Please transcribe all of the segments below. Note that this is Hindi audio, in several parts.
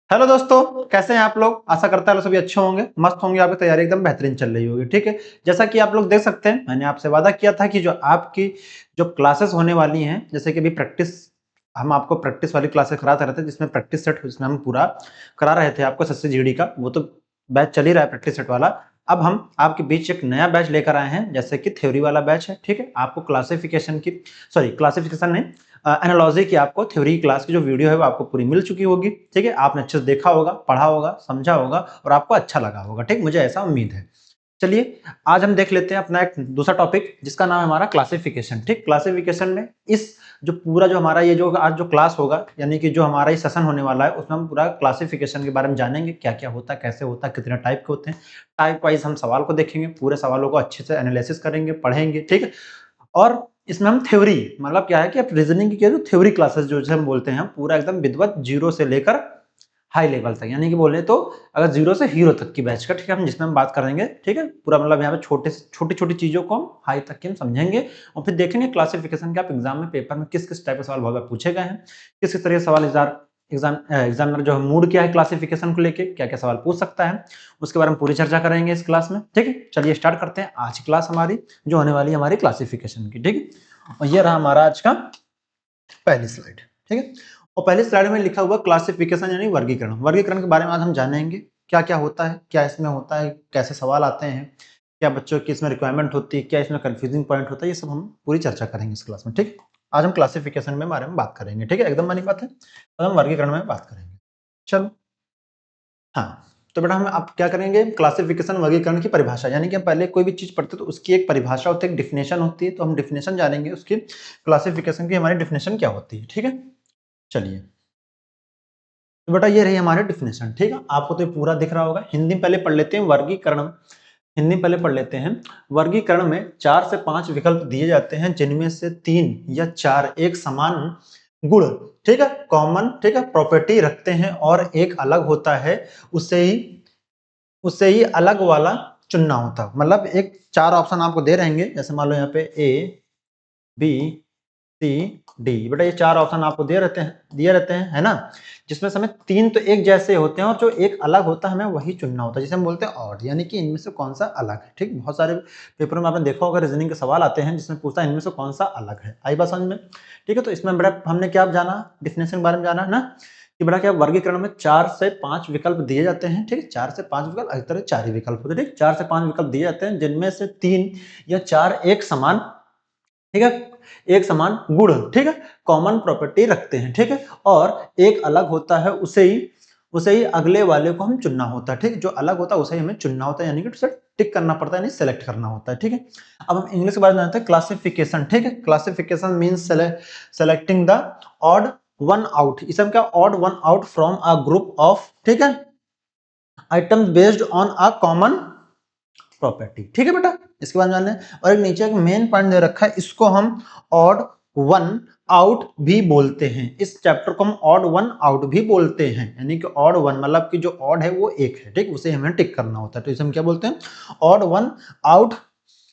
हेलो दोस्तों, कैसे हैं आप लोग। आशा करता है सभी अच्छे होंगे, मस्त होंगे। आपकी तैयारी एकदम बेहतरीन चल रही होगी। ठीक है, जैसा कि आप लोग देख सकते हैं, मैंने आपसे वादा किया था कि जो आपकी जो क्लासेस होने वाली हैं, जैसे कि अभी प्रैक्टिस, हम आपको प्रैक्टिस वाली क्लासेस कराते रहते हैं, जिसमें प्रैक्टिस सेट जिसमें हम पूरा करा रहे थे आपको सस्सी जीडी का, वो तो बैच चल ही रहा है प्रैक्टिस सेट वाला। अब हम आपके बीच एक नया बैच लेकर आए हैं, जैसे कि थ्योरी वाला बैच है। ठीक है, आपको क्लासिफिकेशन की, सॉरी क्लासिफिकेशन नहीं, एनालॉजी की आपको थ्योरी क्लास की जो वीडियो है वो आपको पूरी मिल चुकी होगी। ठीक है, आपने अच्छे से देखा होगा, पढ़ा होगा, समझा होगा और आपको अच्छा लगा होगा। ठीक, मुझे ऐसा उम्मीद है। चलिए, आज हम देख लेते हैं अपना एक दूसरा टॉपिक, जिसका नाम है हमारा क्लासिफिकेशन। ठीक, क्लासिफिकेशन में इस जो पूरा जो हमारा ये जो आज जो क्लास होगा, यानी कि जो हमारा ये सेशन होने वाला है, उसमें हम पूरा क्लासिफिकेशन के बारे में जानेंगे, क्या क्या होता है, कैसे होता है, कितने टाइप के होते हैं। टाइप वाइज हम सवाल को देखेंगे, पूरे सवालों को अच्छे से एनालिसिस करेंगे, पढ़ेंगे। ठीक है, और इसमें हम थ्योरी, मतलब क्या है कि आप रीजनिंग की जो थ्योरी क्लासेस जो हम बोलते हैं, पूरा एकदम विधिवत जीरो से लेकर हाई लेवल तक, यानी कि बोले तो अगर जीरो से हीरो तक की बैच का, ठीक है, हम जिसमें हम बात करेंगे। ठीक है, पूरा मतलब यहाँ पे छोटी छोटी चीजों को हम हाई तक की हम समझेंगे और फिर देखेंगे क्लासिफिकेशन के आप एग्जाम में पेपर में किस किस टाइप के सवाल बहुत बार पूछे गए हैं, किस किस तरह के सवाल एग्जामिनर जो है मूड क्या है क्लासिफिकेशन को लेके, क्या क्या सवाल पूछ सकता है, उसके बारे में पूरी चर्चा करेंगे इस क्लास में। ठीक है, चलिए स्टार्ट करते हैं आज की क्लास हमारी, जो होने वाली है हमारी क्लासिफिकेशन की। ठीक है, और ये रहा हमारा आज का पहली स्लाइड। ठीक है, और पहली स्लाइड में लिखा हुआ क्लासिफिकेशन यानी वर्गीकरण। वर्गीकरण के बारे में आज हम जानेंगे, क्या क्या होता है, क्या इसमें होता है, कैसे सवाल आते हैं, क्या बच्चों की इसमें रिक्वायरमेंट होती है, क्या इसमें कंफ्यूजिंग पॉइंट होता है, ये सब हम पूरी चर्चा करेंगे इस क्लास में। ठीक है, आज हम क्लासिफिकेशन में बारे में बात करेंगे। ठीक है, एकदम बनी बात है, तो हम वर्गीकरण में बात करेंगे। चलो, हाँ, तो बेटा हम आप क्या करेंगे, क्लासिफिकेशन वर्गीकरण की परिभाषा, यानी कि हम पहले कोई भी चीज पढ़ते तो उसकी एक परिभाषा होती है, एक डिफिनेशन होती है, तो हम डिफिनेशन जानेंगे उसकी, क्लासिफिकेशन की हमारी डिफिनेशन क्या होती है। ठीक है, चलिए, तो बेटा ये रही हमारी डिफिनेशन। ठीक है, आपको तो ये पूरा दिख रहा होगा। हिंदी में पहले पढ़ लेते हैं वर्गीकरण। हिंदी में पहले पढ़ लेते हैं। वर्गीकरण में 4 से 5 विकल्प दिए जाते हैं, जिनमें से 3 या 4 एक समान गुण, ठीक है, कॉमन, ठीक है, प्रॉपर्टी रखते हैं और एक अलग होता है, उससे ही अलग वाला चुनना होता है। मतलब एक 4 ऑप्शन आपको दे रहेंगे, जैसे मान लो यहाँ पे ए, बी, सी, डी। बेटा ये 4 ऑप्शन आपको दिए रहते हैं, है ना, जिसमें से हमें 3 तो एक जैसे होते हैं और जो एक अलग होता है हमें वही चुनना होता है, जिसे हम बोलते हैं ऑड, यानी कि इनमें से कौन सा अलग है। ठीक, बहुत सारे पेपरों में आपने देखा होगा, रीजनिंग के सवाल आते हैं जिसमें पूछता है इनमें से कौन सा अलग है। आई बात समझ में। ठीक है, तो इसमें बेटा हमने क्या जाना, डिफिनेशन के बारे में जाना है ना, कि बेटा क्या वर्गीकरण में 4 से 5 विकल्प दिए जाते हैं। ठीक है, 4 से 5 विकल्प, अधिकतर 4 ही विकल्प होते हैं। ठीक, 4 से 5 विकल्प दिए जाते हैं, जिनमें से 3 या 4 एक समान, ठीक है, एक समान गुण, ठीक है, कॉमन प्रॉपर्टी रखते हैं। ठीक है, और एक अलग होता है, उसे ही अगले वाले को हम चुनना होता है। ठीक, जो अलग होता है उसे ही हमें चुनना होता है, यानी कि उसे टिक करना पड़ता है, यानी सेलेक्ट करना होता है। ठीक है, अब हम इंग्लिश के बारे में जानते हैं, क्लासिफिकेशन। ठीक है, classification means selecting the odd one out, इसे हम क्या, odd one out from a group of, ठीक है, items based on a common property. ठीक है बेटा, इसके बाद जान लें। और एक नीचे एक मेन पॉइंट दे रखा है, इसको हम ऑड वन आउट भी बोलते हैं। इस चैप्टर को हम ऑड वन आउट भी बोलते हैं, यानी कि ऑड वन मतलब कि जो ऑड है वो एक है, ठीक, उसे हमें टिक करना होता है, तो इसे हम क्या बोलते हैं, ऑड वन आउट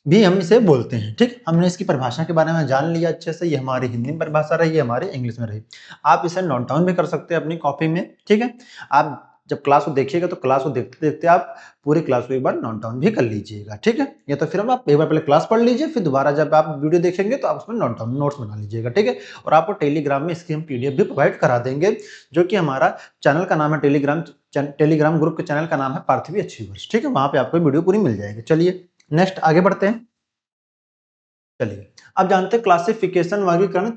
भी हम इसे बोलते हैं। ठीक, हमने इसकी परिभाषा के बारे में जान लिया अच्छे से, ये हमारी हिंदी में परिभाषा रही, ये हमारी इंग्लिश में रही। आप इसे नोट डाउन भी कर सकते हैं अपनी कॉपी में। ठीक है, आप जब क्लास को देखिएगा तो क्लास को देखते देखते आप पूरी क्लास को एक बार नोट डाउन भी कर लीजिएगा। ठीक है, या तो फिर हम आप एक बार पहले क्लास पढ़ लीजिए, फिर दोबारा जब आप वीडियो देखेंगे तो आप उसमें नोट डाउन नोट्स बना लीजिएगा। ठीक है, और आपको टेलीग्राम में इसकी हम पीडीएफ भी प्रोवाइड करा देंगे, जो कि हमारा चैनल का नाम है टेलीग्राम ग्रुप के चैनल का नाम है पार्थवी अचीवर्स। ठीक है, वहां पे आपको वीडियो पूरी मिल जाएगी। चलिए नेक्स्ट आगे बढ़ते हैं। चलिए, अब जानते हैं क्लासिफिकेशन वर्गीकरण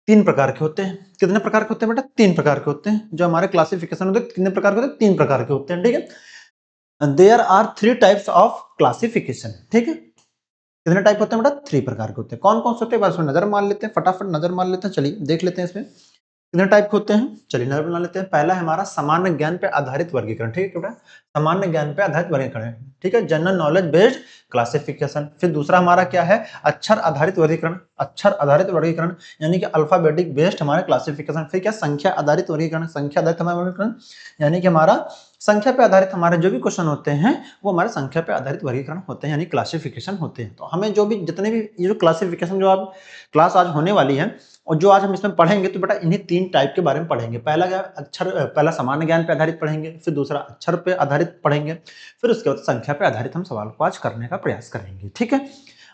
3 प्रकार के होते हैं। कितने प्रकार के होते हैं बेटा, 3 प्रकार के होते हैं। जो हमारे क्लासिफिकेशन होते हैं कितने प्रकार के होते हैं, 3 प्रकार के होते हैं। ठीक है, there are 3 types of classification. ठीक है, कितने टाइप होते हैं बेटा, 3 प्रकार के होते हैं। कौन कौन से होते हैं, बस नजर मार लेते हैं, फटाफट नजर मार लेते हैं। चलिए देख लेते हैं इसमें कितने टाइप के होते हैं। चलिए नजर बना लेते हैं। पहला है हमारा सामान्य ज्ञान पे आधारित वर्गीकरण। ठीक है बेटा, सामान्य ज्ञान पे आधारित वर्गीकरण। ठीक है, जनरल नॉलेज बेस्ड क्लासिफिकेशन। फिर दूसरा हमारा क्या है, अक्षर आधारित वर्गीकरण। अक्षर आधारित वर्गीकरण यानी कि अल्फाबेटिक बेस्ड हमारे क्लासिफिकेशन। फिर क्या संख्या आधारित वर्गीकरण, संख्या आधारित हमारा वर्गीकरण यानी कि हमारा संख्या पे आधारित हमारे जो भी क्वेश्चन होते हैं वो हमारे संख्या पे आधारित वर्गीकरण होते हैं यानी क्लासिफिकेशन होते हैं। तो हमें जो भी जितने भी ये जो क्लासिफिकेशन जो आप क्लास आज होने वाली है और जो आज हम इसमें पढ़ेंगे तो बेटा इन्हीं 3 टाइप के बारे में पढ़ेंगे। पहला क्या अक्षर, पहला सामान्य ज्ञान पे आधारित पढ़ेंगे, फिर दूसरा अक्षर पे आधारित पढ़ेंगे, फिर उसके बाद संख्या पे आधारित हम सवाल को आज करने का प्रयास करेंगे। ठीक है,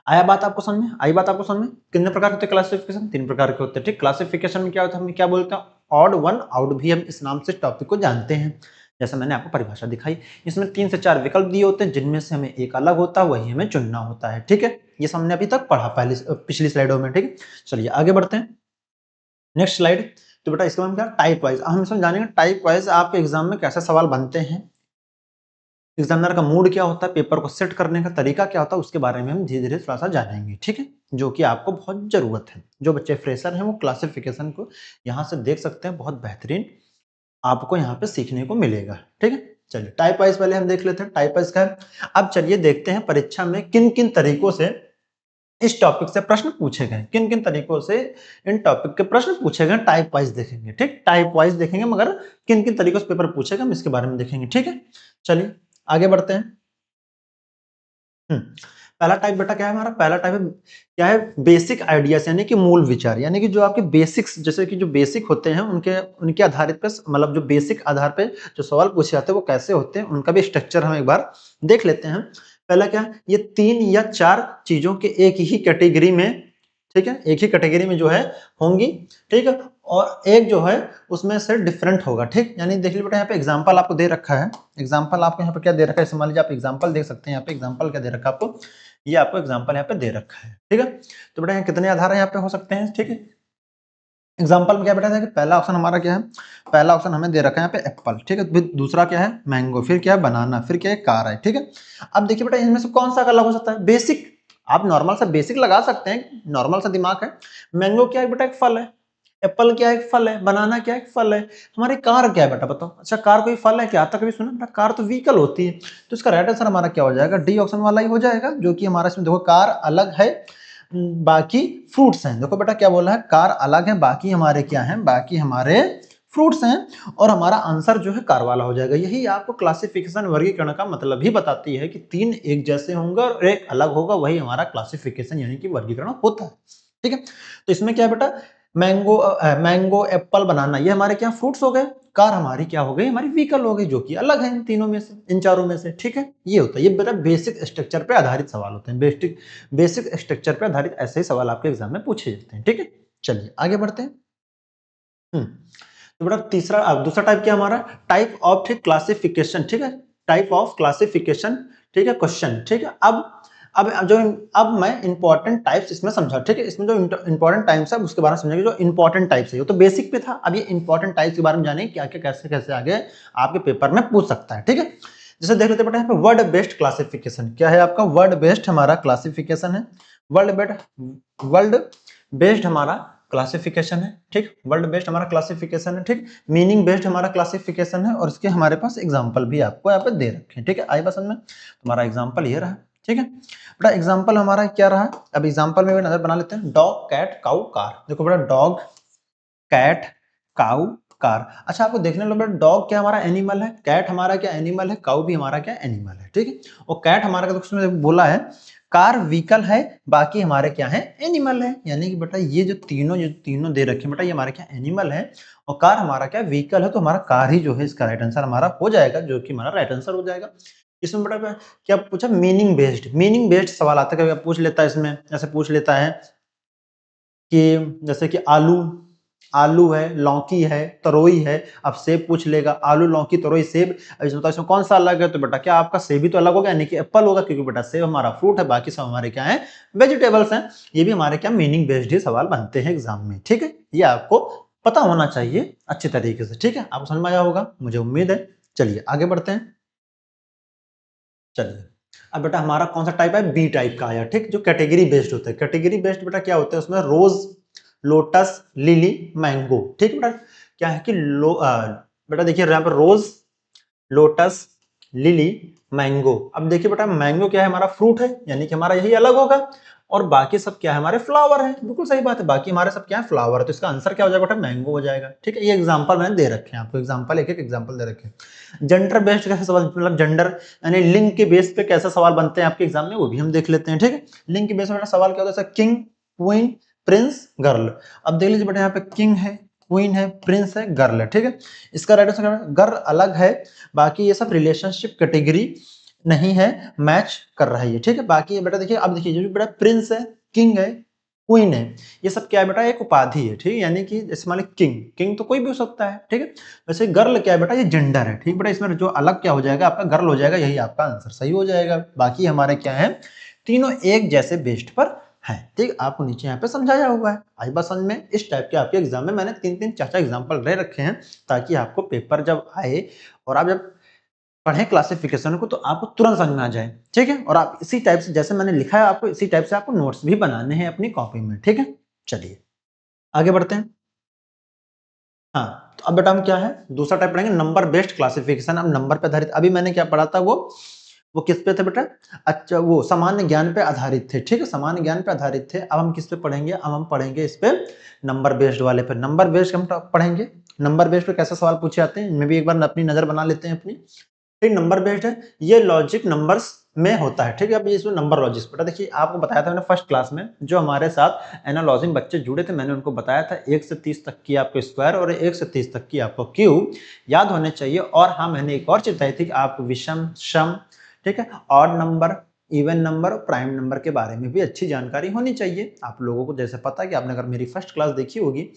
आया बात आपको समझ में? आई बात आपको समझ में? कितने प्रकार के होते हैं क्लासिफिकेशन? 3 प्रकार के होते हैं। ठीक, क्लासिफिकेशन में क्या होता है, हम क्या बोलते हैं, ऑड वन आउट भी हम इस नाम से टॉपिक को जानते हैं। जैसा मैंने आपको परिभाषा दिखाई, इसमें 3 से 4 विकल्प दिए होते हैं जिनमें से हमें एक अलग होता है, वही हमें चुनना होता है। ठीक है, ये हमने अभी तक पढ़ा पहले पिछली स्लाइडों में। ठीक है, चलिए आगे बढ़ते हैं, नेक्स्ट स्लाइड। तो बेटा इसके बाद क्या टाइप वाइज हम इसमें जानेंगे, टाइप वाइज आपके एग्जाम में कैसे सवाल बनते हैं, एग्जामिनर का मूड क्या होता है, पेपर को सेट करने का तरीका क्या होता है, उसके बारे में हम धीरे धीरे थोड़ा सा जानेंगे। ठीक है, जो कि आपको बहुत जरूरत है। जो बच्चे फ्रेशर हैं वो क्लासिफिकेशन को यहाँ से देख सकते हैं, बहुत बेहतरीन आपको यहाँ पे सीखने को मिलेगा। ठीक है, चलिए टाइप वाइज पहले हम देख लेते हैं टाइप वाइज का है। अब चलिए देखते हैं परीक्षा में किन किन तरीकों से इस टॉपिक से प्रश्न पूछे गए, किन किन तरीकों से इन टॉपिक के प्रश्न पूछे गए, टाइप वाइज देखेंगे। ठीक, टाइप वाइज देखेंगे मगर किन किन तरीकों से पेपर पूछेगा हम इसके बारे में देखेंगे। ठीक है, चलिए आगे बढ़ते हैं। पहला टाइप बेटा क्या है हमारा, पहला टाइप क्या है, बेसिक आइडियाज यानी कि मूल विचार, यानी कि जो आपके बेसिक्स जैसे कि जो बेसिक होते हैं उनके आधारित पे मतलब जो बेसिक आधार पे जो सवाल पूछे जाते हैं वो कैसे होते हैं, उनका भी स्ट्रक्चर हम एक बार देख लेते हैं। पहला क्या, ये 3 या 4 चीजों के एक ही कैटेगरी में, ठीक है, एक ही कैटेगरी में जो है होंगी। ठीक है, और एक जो है उसमें से डिफरेंट होगा। ठीक, यानी देख लीजिए बेटा यहाँ पे एग्जांपल आपको दे रखा है, एग्जांपल आपको यहाँ पे क्या दे रखा है, मान लीजिए आप एग्जांपल देख सकते हैं। यहाँ पे एग्जांपल क्या दे रखा है आपको, ये आपको एग्जांपल यहाँ पे दे रखा है। ठीक है, तो बेटा यहाँ कितने आधार यहाँ पे हो सकते हैं। ठीक है, एग्जाम्पल में क्या बेटा था कि पहला ऑप्शन हमारा क्या है, पहला ऑप्शन हमें दे रखा है यहाँ पे एप्पल। ठीक है, फिर दूसरा क्या है मैंगो, फिर क्या है बनाना, फिर क्या है कार है। ठीक है, अब देखिए बेटा इनमें से कौन सा अलग हो सकता है, बेसिक आप नॉर्मल सा बेसिक लगा सकते हैं, नॉर्मल सा दिमाग है। मैंगो क्या है बेटा, एक फल है। एप्पल क्या है, एक फल है। बनाना क्या है, एक फल है। हमारी कार क्या है बेटा बताओ, अच्छा कार कोई फल है क्या, तक कभी सुना बेटा, कार तो व्हीकल होती है। तो इसका राइट आंसर हमारा क्या हो जाएगा, डी ऑप्शन वाला ही हो जाएगा, जो कि हमारा इसमें देखो कार अलग है बाकी फ्रूट्स हैं। देखो बेटा क्या बोला है, कार अलग है बाकी हमारे क्या हैं, बाकी हमारे फ्रूट्स हैं, और हमारा आंसर जो है कार वाला हो जाएगा। यही आपको क्लासिफिकेशन वर्गीकरण का मतलब ही बताती है कि 3 एक जैसे होंगे और एक अलग होगा, वही हमारा क्लासिफिकेशन यानी कि वर्गीकरण होता है। ठीक है, तो इसमें क्या है बेटा, मैंगो एप्पल बनाना ये हमारे क्या फ्रूट्स हो गए, कार हमारी क्या हो गई, हमारी व्हीकल हो गई, जो कि अलग है इन तीनों में से, इन चारों में से। ठीक है, ये होता है, ये बेटा बेसिक स्ट्रक्चर पे आधारित सवाल होते हैं, बेसिक स्ट्रक्चर पे आधारित ऐसे ही सवाल आपके एग्जाम में पूछे जाते हैं। ठीक है, चलिए आगे बढ़ते हैं। तो बेटा दूसरा टाइप क्या हमारा, टाइप ऑफ क्लासिफिकेशन। ठीक है, टाइप ऑफ क्लासिफिकेशन। ठीक है, क्वेश्चन। ठीक है, अब मैं इंपॉर्टेंट टाइप्स इसमें समझा। ठीक है, इसमें जो इंपॉर्टेंट टाइप्स है उसके बारे में समझेंगे, जो इंपॉर्टेंट टाइप्स है, तो बेसिक पे था, अब ये इंपॉर्टेंट टाइप्स के बारे में जानेंगे क्या क्या कैसे कैसे आगे आपके पेपर में पूछ सकता है। ठीक है, जैसे देख लेते बेटा यहाँ पे वर्ड बेस्ड क्लासिफिकेशन क्या है आपका, वर्ड बेस्ड हमारा क्लासिफिकेशन है, वर्ड बेस्ड हमारा क्लासिफिकेशन है। ठीक, वर्ड बेस्ड हमारा क्लासिफिकेशन है। ठीक, मीनिंग बेस्ड हमारा क्लासिफिकेशन है, और इसके हमारे पास एग्जांपल भी आपको यहाँ पे दे रखे हैं। ठीक है, आई पसंद में हमारा एग्जांपल ये रहा। ठीक है बेटा, एग्जांपल हमारा क्या रहा, अब एग्जांपल में नजर बना लेते हैं, डॉग कैट काऊ कार। देखो बेटा डॉग कैट काऊ कार। अच्छा आपको देखने लो बेटा, डॉग क्या हमारा एनिमल है, कैट हमारा क्या एनिमल है, काऊ भी हमारा क्या एनिमल है। ठीक है, और कैट हमारा उसमें बोला है, कार व्हीकल है, बाकी हमारे क्या है एनिमल है। यानी कि बेटा ये जो तीनों दे रखे हैं बेटा, ये हमारे क्या एनिमल है, और कार हमारा क्या व्हीकल है, तो हमारा कार ही जो है इसका राइट आंसर हमारा हो जाएगा, जो कि हमारा राइट आंसर हो जाएगा। इसमें बेटा क्या पूछा, मीनिंग बेस्ड सवाल आता है, कभी पूछ लेता है इसमें, ऐसे पूछ लेता है कि जैसे कि आलू है, लौकी है, तरोई है। अब सेब पूछ लेगा, आलू लौकी तरोई सेब, अब इसमें इसमें कौन सा अलग है, तो बेटा क्या आपका सेब ही तो अलग होगा, यानी कि एप्पल होगा, क्योंकि बेटा सेब हमारा फ्रूट है, बाकी सब हमारे क्या है वेजिटेबल्स हैं। ये भी हमारे क्या मीनिंग बेस्ड ही सवाल बनते हैं एग्जाम में। ठीक है, ये आपको पता होना चाहिए अच्छे तरीके से। ठीक है, आपको समझ में आया होगा, मुझे उम्मीद है। चलिए आगे बढ़ते हैं। चलिए अब बेटा हमारा कौन सा टाइप है, बी टाइप का आया। ठीक, जो कैटेगरी बेस्ड होता है, कैटेगरी बेस्ड बेटा क्या होता है, उसमें रोज, लोटस, लिली, मैंगो। ठीक बेटा, क्या है कि बेटा देखिए यहाँ पर रोज, लोटस, लिली, मैंगो। अब देखिए बेटा मैंगो क्या है, हमारा फ्रूट है, यानी कि हमारा यही अलग होगा, और बाकी सब क्या है, हमारे फ्लावर है। बिल्कुल सही बात है, बाकी हमारे सब क्या है, फ्लावर है। तो इसका आंसर क्या हो जाएगा बेटा, मैंगो हो जाएगा। ठीक है, ये एग्जांपल मैंने दे रखे हैं आपको, एग्जांपल एक एक एग्जांपल दे रखे हैं। जेंडर बेस्ड कैसे सवाल, मतलब जेंडर यानी लिंग के बेस पे कैसे सवाल बनते हैं आपके एग्जाम में, वो भी हम देख लेते हैं। ठीक है, लिंग के बेस पे सवाल क्या होता है, किंग, क्वीन, प्रिंस, गर्ल। अब देख लीजिए बेटा, यहाँ पे किंग है, क्वीन है, प्रिंस है, गर्ल है। ठीक है, इसका राइट आंसर गर्ल अलग है, बाकी ये सब रिलेशनशिप कैटेगरी नहीं है, मैच कर रहा है ये। ठीक है, बाकी ये बेटा देखिए, अब देखिए जो बेटा प्रिंस है, किंग है, क्वीन है, ये सब क्या है बेटा, एक उपाधि है। ठीक है, यानी कि जैसे मान ली किंग, किंग तो कोई भी हो सकता है। ठीक है, वैसे गर्ल क्या है बेटा, ये जेंडर है। ठीक बेटा, इसमें जो अलग क्या हो जाएगा आपका, गर्ल हो जाएगा, यही आपका आंसर सही हो जाएगा। बाकी हमारे क्या है, तीनों एक जैसे बेस्ड पर है। ठीक, आपको नीचे यहाँ पे समझाया हुआ है। आई बात समझ में, इस टाइप के आपके एग्जाम में मैंने 3-3 4-4 एग्जाम्पल रह रखे हैं, ताकि आपको पेपर जब आए और आप जब पढ़ें क्लासिफिकेशन को तो आपको तुरंत समझ में आ जाए। ठीक है, और आप इसी टाइप से जैसे मैंने लिखा है आपको, इसी टाइप से आपको नोट्स भी बनाने हैं अपनी कॉपी में। ठीक है, चलिए आगे बढ़ते हैं। हाँ, तो अब बेटा हम क्या है, दूसरा टाइप पढ़ेंगे, नंबर बेस्ड क्लासिफिकेशन। अब नंबर पे आधारित, अभी मैंने क्या पढ़ा था, वो किस पे थे बेटा, अच्छा वो सामान्य ज्ञान पे आधारित थे। ठीक है, सामान्य ज्ञान पे आधारित थे। अब हम किस पे पढ़ेंगे, अब हम पढ़ेंगे इस पे नंबर बेस्ड वाले पे। नंबर बेस्ड हम पढ़ेंगे, नंबर बेस्ड पे कैसे सवाल पूछे जाते हैं, इनमें भी एक बार अपनी नजर बना लेते हैं अपनी। ठीक, नंबर बेस्ड है, ये लॉजिक नंबर्स में होता है। ठीक है, अब ये इसमें नंबर लॉजिक बेटा देखिए, आपको बताया था मैंने फर्स्ट क्लास में, जो हमारे साथ एनालॉजी में बच्चे जुड़े थे, मैंने उनको बताया था 1 से 30 तक की आपको स्क्वायर और 1 से 30 तक की आपको क्यूब याद होने चाहिए। और हाँ, मैंने एक और चीज बताई थी कि आपको विषम, सम, ठीक है, odd number, even number, prime number के बारे में भी अच्छी जानकारी होनी चाहिए। आप लोगों को जैसे पता है कि आपने अगर मेरी फर्स्ट क्लास देखी होगी,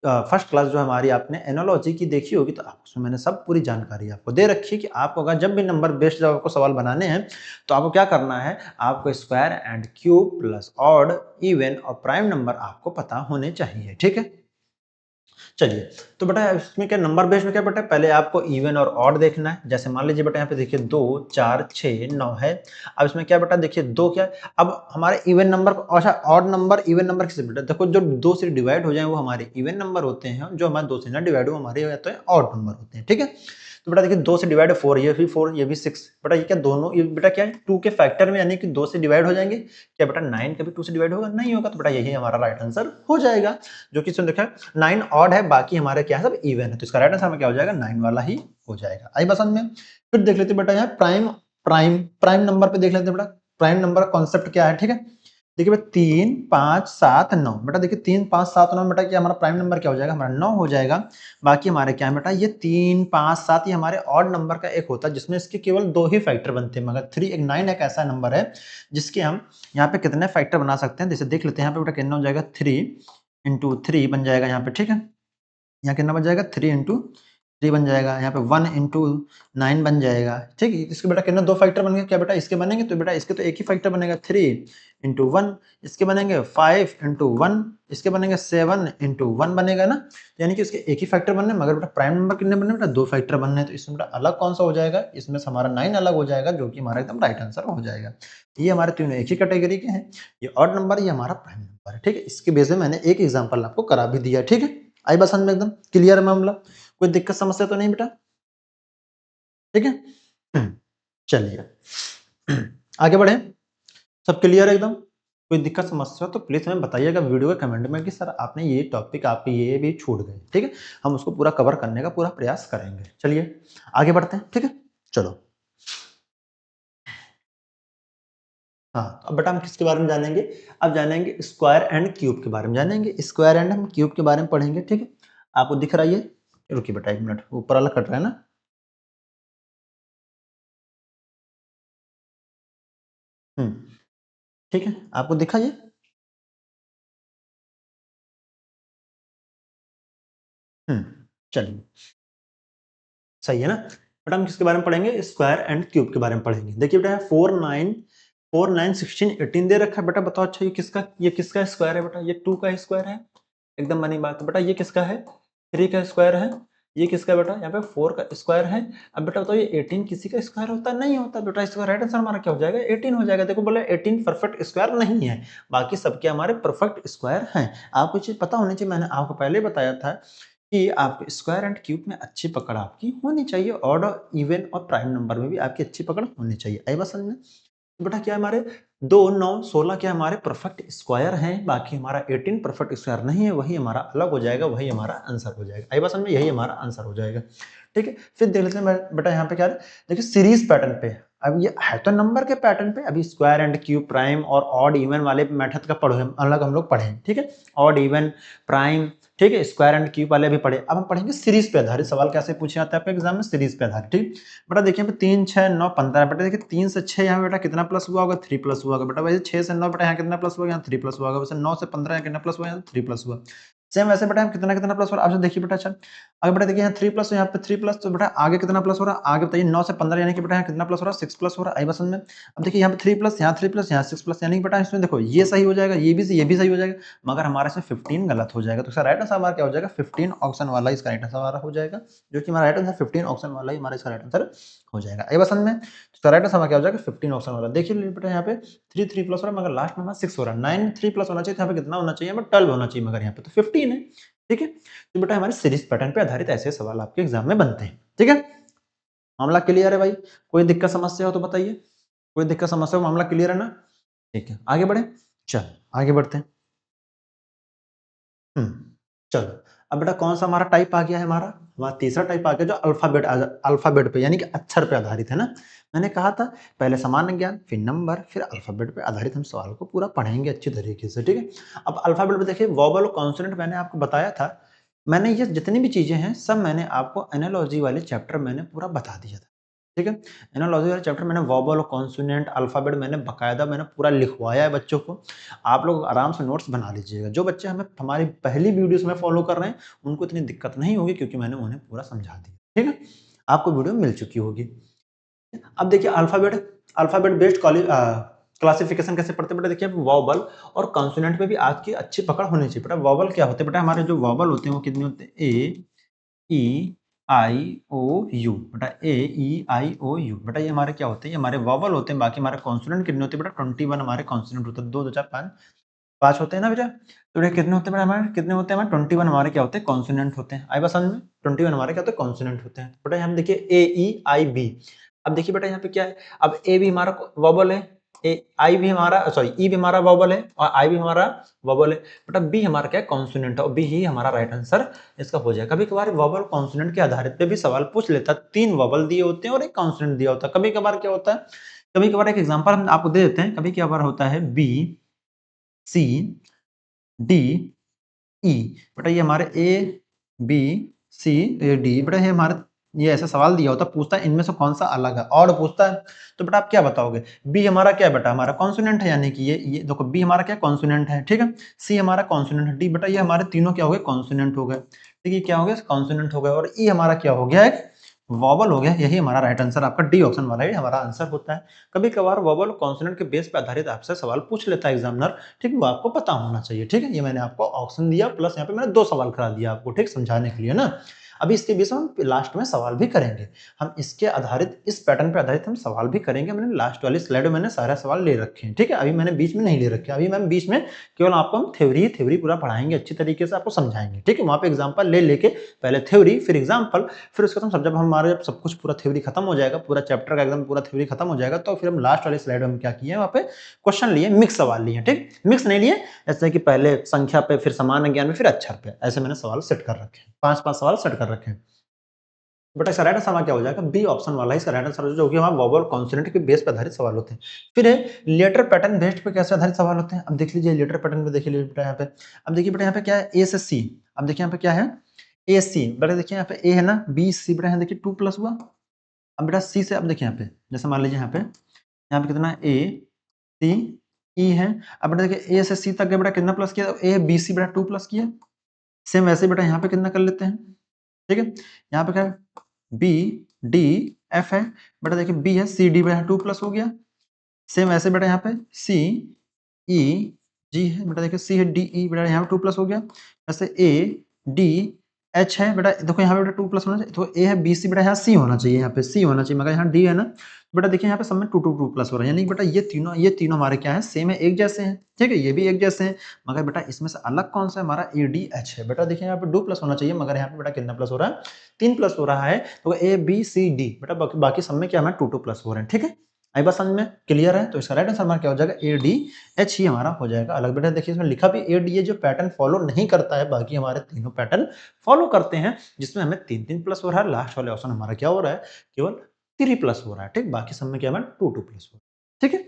फर्स्ट क्लास जो हमारी आपने एनालॉजी की देखी होगी, तो उसमें मैंने सब पूरी जानकारी आपको दे रखी है कि आपको अगर जब भी नंबर बेस्ड जब आपको सवाल बनाने हैं, तो आपको क्या करना है, आपको square and cube plus odd, even और प्राइम नंबर आपको पता होने चाहिए। ठीक है, चलिए, तो बेटा इसमें क्या नंबर बेस में क्या बेटा, पहले आपको इवन और ऑड देखना है। जैसे मान लीजिए बेटा यहाँ पे देखिए 2 4 6 9 है। अब इसमें क्या बेटा देखिए 2 क्या है, अब हमारे इवन नंबर, अच्छा ऑड नंबर इवन नंबर किसे बेटा, देखो जो 2 से डिवाइड हो जाए वो हमारे इवन नंबर होते हैं, जो हमारे 2 से ना डिवाइड हो हमारे होते हैं ऑड नंबर होते हैं। ठीक है, तो बेटा देखिए 2 से डिवाइड 4, ये भी 4, ये भी 6। बेटा ये क्या दोनों, ये बेटा क्या है 2 के फैक्टर में, यानी कि 2 से डिवाइड हो जाएंगे। क्या बेटा 9 कभी 2 से डिवाइड होगा, नहीं होगा। तो बेटा यही हमारा राइट आंसर हो जाएगा, जो कि इसमें देखा 9 ऑड है, बाकी हमारे क्या है सब इवन है। तो इसका राइट आंसर में क्या हो जाएगा, 9 वाला ही हो जाएगा। आई पसंद में। फिर देख लेते बेटा यहाँ प्राइम, प्राइम नंबर पे देख लेते बेटा, प्राइम नंबर का कॉन्सेप्ट क्या है। ठीक है, देखिए बेटा 3 5 7 9, बेटा देखिए 3 5 7 9 बेटा क्या हमारा प्राइम नंबर क्या हो जाएगा, हमारा 9 हो जाएगा। बाकी हमारे क्या है बेटा, ये 3 5 7 ये हमारे ऑड नंबर का एक होता है, जिसमें इसके केवल 2 ही फैक्टर बनते हैं। मगर 3 एक 9 एक ऐसा नंबर है जिसके हम यहाँ पे कितने फैक्टर बना सकते हैं। जैसे देख लेते हैं यहाँ पे बेटा कितना हो जाएगा, 3 इंटू 3 बन जाएगा यहाँ पे। ठीक है, यहाँ कितना बन जाएगा, 3 इंटू 3 बन जाएगा। यहाँ पे 1 इंटू 9 बन जाएगा। ठीक है, इसके बेटा कितना 2 फैक्टर बनेंगे, क्या बेटा इसके बनेंगे, तो बेटा इसके तो एक ही फैक्टर बनेगा 3 इंटू 1, इसके बनेंगे 5 इंटू 1, इसके बनेंगे 7 इंटू 1 बनेगा ना। यानी कि इसके एक ही फैक्टर बनने, मगर बेटा प्राइम नंबर कितने बनने, बेटा 2 फैक्टर बनने। तो इसमें बेटा अलग कौन सा हो जाएगा, इसमें से हमारा 9 अलग हो जाएगा, जो कि हमारा एकदम राइट आंसर हो जाएगा। ये हमारे तीनों एक ही कैटेगरी के हैं, ये ऑड नंबर, ये हमारा प्राइम नंबर है। ठीक है, इसके बेस में मैंने एक एग्जाम्पल आपको करा भी दिया। ठीक है, आई बात समझ में, एकदम क्लियर है मामला, कोई दिक्कत समस्या तो नहीं बेटा। ठीक है, चलिए आगे बढ़े, सब क्लियर है एकदम, कोई दिक्कत समस्या तो प्लीज हमें बताइएगा वीडियो के कमेंट में कि सर आपने ये टॉपिक आपके ये भी छूट गए। ठीक है, हम उसको पूरा कवर करने का पूरा प्रयास करेंगे। चलिए आगे बढ़ते हैं। ठीक है, चलो, हाँ अब बेटा हम किसके बारे में जानेंगे, अब जानेंगे स्क्वायर एंड क्यूब के बारे में जानेंगे। स्क्वायर एंड हम क्यूब के बारे में पढ़ेंगे। ठीक है, आपको दिख रहा है ये, रुकिए बेटा 1 मिनट, ऊपर वाला कट रहा है ना। ठीक है, आपको दिखा ये, चलिए सही है ना। बेटा हम किसके बारे में पढ़ेंगे, स्क्वायर एंड क्यूब के बारे में पढ़ेंगे। देखिए बेटा 4 9 16 18 दे रखा है। बेटा बताओ, अच्छा ये किसका स्क्वायर है, बेटा ये 2 का स्क्वायर है, एकदम बनी बात है। बेटा ये किसका है, 3 का स्क्वायर है। ये किसका बेटा, यहाँ पे 4 का स्क्वायर है। अब बेटा बताओ ये 18 किसी का स्क्वायर होता है, नहीं होता। बेटा इसका राइट आंसर हमारा क्या हो जाएगा, 18 हो जाएगा। देखो बोला 18 परफेक्ट स्क्वायर नहीं है, बाकी सबके हमारे परफेक्ट स्क्वायर हैं। आपको चीज पता होनी चाहिए, मैंने आपको पहले बताया था कि आपको स्क्वायर एंड क्यूब में अच्छी पकड़ आपकी होनी चाहिए, ऑड, इवन और प्राइम नंबर में भी आपकी अच्छी पकड़ होनी चाहिए। आई बात समझ में। तो बेटा क्या है हमारे 2, 9, 16 क्या हमारे परफेक्ट स्क्वायर हैं, बाकी हमारा 18 परफेक्ट स्क्वायर नहीं है, वही हमारा अलग हो जाएगा, वही हमारा आंसर हो जाएगा। आई बात समझ में? यही हमारा आंसर हो जाएगा। ठीक है, फिर देख लेते हैं बेटा यहाँ पे क्या है, देखिए सीरीज पैटर्न पे। अब ये है तो नंबर के पैटर्न पे, अभी स्क्वायर एंड क्यूब प्राइम और ऑड इवन वाले मेथड का पढ़े अलग हम लोग पढ़े, ठीक है, ऑड इवन प्राइम, ठीक है, स्क्वायर एंड क्यूब वाले भी पढ़े। अब हम पढ़ेंगे सीरीज पे आधारित सवाल कैसे पूछे जाते हैं आपके एग्जाम में, सीरीज पे आधारित। ठीक बेटा देखिए 3, 6, 9, 15, बेटा देखिए 3 से 6 यहाँ बेटा कितना प्लस हुआ होगा, 3 प्लस हुआ होगा बेटा। वैसे 6 से 9 बेटा यहाँ कितना प्लस हुआ, यहाँ 3 प्लस हुआ होगा। वैसे 9 से 15 यहाँ कितना प्लस हुआ, यहाँ 3 प्लस हुआ। सेम वैसे बेटा कितना कितना प्लस हो रहा है, आप देखिए बेटा। अच्छा आगे बेटा देखिए यहाँ 3 प्लस, यहाँ पे 3 प्लस, तो बेटा आगे कितना प्लस हो रहा है, आगे बताइए 9 से 15 यानी कि बेटा यहाँ कितना प्लस हो रहा है, 6 प्लस हो रहा है। आई बात समझ में? अब देखिए यहाँ पे 3 प्लस, यहाँ 3 प्लस, यहाँ 6 प्लस, यानी कि बेटा इसमें देखो ये सही हो जाएगा, ये भी सही हो जाएगा, मगर हमारे इसमें 15 गलत हो जाएगा। तो इसका राइट आंसर हमारा क्या हो जाएगा, 15 ऑप्शन वाला इसका राइट आंसर हमारा हो जाएगा, जो कि हमारा राइट आंसर 15 ऑप्शन वाला ही हमारा इसका राइट आंसर हो जाएगा। आई बात समझ में? तो राइट आंसर हमारा क्या हो जाएगा, 15 ऑप्शन वाला। देखिए बेटा यहाँ पे 3 प्लस हो रहा है, मगर लास्ट में हमारा 6 हो रहा है। 9 3 प्लस होना चाहिए, तो यहाँ पे कितना होना चाहिए, हमें 12 होना चाहिए, मगर यहाँ पे तो 15 है। ठीक है, तो बेटा हमारे सीरीज पैटर्न पे आधारित ऐसे सवाल आपके एग्जाम में बनते हैं। ठीक है, मामला क्लियर है भाई? कोई दिक्कत समस्या हो तो बताइए, कोई दिक्कत समस्या हो, मामला क्लियर है ना? ठीक है, आगे बढ़े, चल आगे बढ़ते हैं। चलो अब बेटा कौन सा हमारा टाइप आ गया है, हमारा तीसरा टाइप आ गया जो अल्फाबेट पे यानी कि अक्षर पे आधारित है ना। मैंने कहा था पहले सामान्य ज्ञान, फिर नंबर, फिर अल्फाबेट पे आधारित हम सवाल को पूरा पढ़ेंगे अच्छी तरीके से। ठीक है, अब अल्फाबेट पे देखिए वोवल और कॉन्सोनेंट मैंने आपको बताया था। मैंने ये जितनी भी चीजें हैं सब मैंने आपको एनालॉजी वाले चैप्टर मैंने पूरा बता दिया था। ठीक है, एनालॉजी वाले चैप्टर मैंने वोवल और कॉन्सोनेंट अल्फाबेट मैंने बकायदा मैंने पूरा लिखवाया है बच्चों को। आप लोग आराम से नोट्स बना लीजिएगा। जो बच्चे हमें हमारी पहली वीडियोस में फॉलो कर रहे हैं उनको इतनी दिक्कत नहीं होगी, क्योंकि मैंने उन्हें पूरा समझा दिया। ठीक है, आपको वीडियो मिल चुकी होगी। अब देखिए अल्फाबेट बेस्ड क्लासिफिकेशन कैसे पढ़ते हैं बेटा। देखिए वोवल और कॉन्सोनेंट में भी आज की अच्छी पकड़ होनी चाहिए बेटा। वोवल क्या होते हैं बेटा, हमारे जो वोवल होते हैं वो कितने होते हैं, ए ई आई ओ यू बेटा, ए ई आई ओ यू बेटा, ये हमारे क्या होते हैं, ये हमारे वोवल होते हैं। बाकी हमारे कॉन्सोनेंट कितने होते हैं बेटा, 21 हमारे कॉन्सोनेंट होते हैं। 2 2 4 5 5 होते हैं ना बेटा। तो ये कितने होते हैं बेटा, हमारे कितने होते हैं, हमारे 21 हमारे क्या होते हैं, कॉन्सोनेंट होते हैं। आई बात समझ में? 21 हमारे क्या होते हैं, कॉन्सोनेंट होते हैं। बेटा हम देखिए ए ई आई बी। अब देखिए बेटा यहाँ पे क्या है, अब ए भी हमारा वोवल है, ए आई भी हमारा सॉरी ई भी हमारा वोवल है और आई भी हमारा वोवल है। बेटा बी हमारा क्या है, कॉन्सोनेंट है, और बी ही हमारा राइट आंसर इसका हो जाएगा। कभी कभार वोवल कॉन्सोनेंट के आधारित पे भी सवाल पूछ लेता है। 3 वोवल दिए होते हैं और एक कॉन्सोनेंट दिया होता है। कभी कभार क्या होता है, कभी कभार एक एग्जांपल हम आपको दे देते हैं। कभी कभार होता है बी सी डी ई बेटा, ये हमारे ए बी सी डी बेटा, ये हमारे ये ऐसा सवाल दिया होता, पूछता है इनमें से कौन सा अलग है, और पूछता है। तो बेटा आप क्या बताओगे, बी हमारा क्या है बेटा, हमारा कॉन्सोनेंट है, यानी कि ये देखो बी हमारा क्या कॉन्सोनेंट है। ठीक है, सी हमारा कॉन्सोनेंट है, डी बेटा ये हमारे तीनों क्या हो गए, कॉन्सोनेंट हो गए। ठीक है, क्या हो गया, कॉन्सोनेंट हो गए, और ई हमारा क्या हो गया, एक वॉवल हो गया। यही हमारा राइट आंसर आपका डी ऑप्शन वाला ही हमारा आंसर होता है। कभी कभार वॉवल कॉन्सोनेंट के बेस पे आधारित आपसे सवाल पूछ लेता है एग्जामिनर। ठीक है, वो आपको पता होना चाहिए। ठीक है, ये मैंने आपको ऑप्शन दिया, प्लस यहाँ पे मैंने 2 सवाल करा दिया आपको, ठीक, समझाने के लिए ना। अभी इसके बेस हम लास्ट में सवाल भी करेंगे। हम इसके आधारित, इस पैटर्न पे आधारित हम सवाल भी करेंगे। मैंने लास्ट वाली स्लाइड में मैंने सारे सवाल ले रखे हैं। ठीक है, अभी मैंने बीच में नहीं ले रखे। अभी मैम बीच में केवल आपको हम थ्योरी पूरा पढ़ाएंगे, अच्छी तरीके से आपको समझाएंगे। ठीक है, वहां पे एग्जाम्पल ले लेके पहले थ्योरी फिर एग्जाम्पल, फिर उसके बाद जब हमारा जब सब कुछ पूरा थ्योरी खत्म हो जाएगा, पूरा चैप्टर का एकदम पूरा थ्योरी खत्म हो जाएगा, तो फिर हम लास्ट वाली स्लाइड में हम क्या किए, वहाँ पे क्वेश्चन लिए, मिक्स सवाल लिए। ठीक, मिक्स नहीं लिए, जैसे कि पहले संख्या पे, फिर सामान्य ज्ञान में, फिर अक्षर पे, ऐसे मैंने सवाल सेट कर रखे हैं। 5 सवाल सेट कर रखे हैं। बट इसका राइट आंसर क्या हो जाएगा, बी ऑप्शन वाला ही इसका राइट आंसर, जो कि हमारा वोवल कॉन्सोनेंट के बेस पर आधारित सवाल होते हैं। फिर है लेटर पैटर्न बेस्ड पे कैसे आधारित सवाल होते हैं। अब देख लीजिए लेटर पैटर्न पे, देखिए बेटा यहाँ पे, अब देखिए बेटा यहाँ पे क्या है, ए से सी। अब देखिए यहाँ पे क्या है, ए सी, बेटा देखिए यहाँ पे ए है ना, बी सी, बेटा यहाँ देखिए 2 प्लस हुआ। अब बेटा सी से, अब देखिए यहाँ पे, जैसे मान लीजिए यहाँ पे कितना ए सी ई है। अब बेटा देखिए ए से सी तक गए, बेटा कितना प्लस किया, ए बी सी बेटा 2 प्लस किया। सेम वैसे बेटा यहाँ पे कितना कर लेते हैं। ठीक है, यहाँ पे क्या है, बी डी एफ है, बेटा देखिए बी है, सी डी बेटा 2 प्लस हो गया। सेम ऐसे बेटा यहाँ पे सी ई जी है, बेटा देखिए सी है डी ई, बेटा यहाँ पे 2 प्लस हो गया। ऐसे ए डी एच है, बेटा देखो यहाँ पे बेटा 2 प्लस होना चाहिए, तो ए है बी सी, बेटा यहाँ सी होना चाहिए, यहाँ पे सी होना चाहिए, मगर यहाँ डी है ना। बेटा देखिए यहाँ पे सब में 2 2 2 प्लस हो रहा है, यानी कि बेटा ये तीनों हमारे क्या है, सेम है, एक जैसे हैं। ठीक है, ये भी एक जैसे हैं, मगर बेटा इसमें से अलग कौन सा है, हमारा ए डी एच है। बेटा देखिए यहाँ पे 2 प्लस होना चाहिए, मगर यहाँ पे बेटा कितना प्लस हो रहा है, 3 प्लस हो रहा है। तो ए बी सी डी बेटा बाकी सब में क्या है, 2 2 प्लस हो रहे हैं। ठीक है, आई बात समझ में? क्लियर है? तो इसका राइट आंसर हमारा क्या हो जाएगा, ADH ही हमारा हो जाएगा। अलग बेटा देखिए इसमें लिखा भी ADH जो पैटर्न फॉलो नहीं करता है, बाकी हमारे तीनों पैटर्न फॉलो करते हैं, जिसमें हमें 3-3 प्लस हो रहा है। लास्ट वाले ऑप्शन हमारा क्या हो रहा है, केवल 3 प्लस हो रहा है। ठीक, बाकी सब में क्या है, 2-2 प्लस हो रहा है। ठीक है,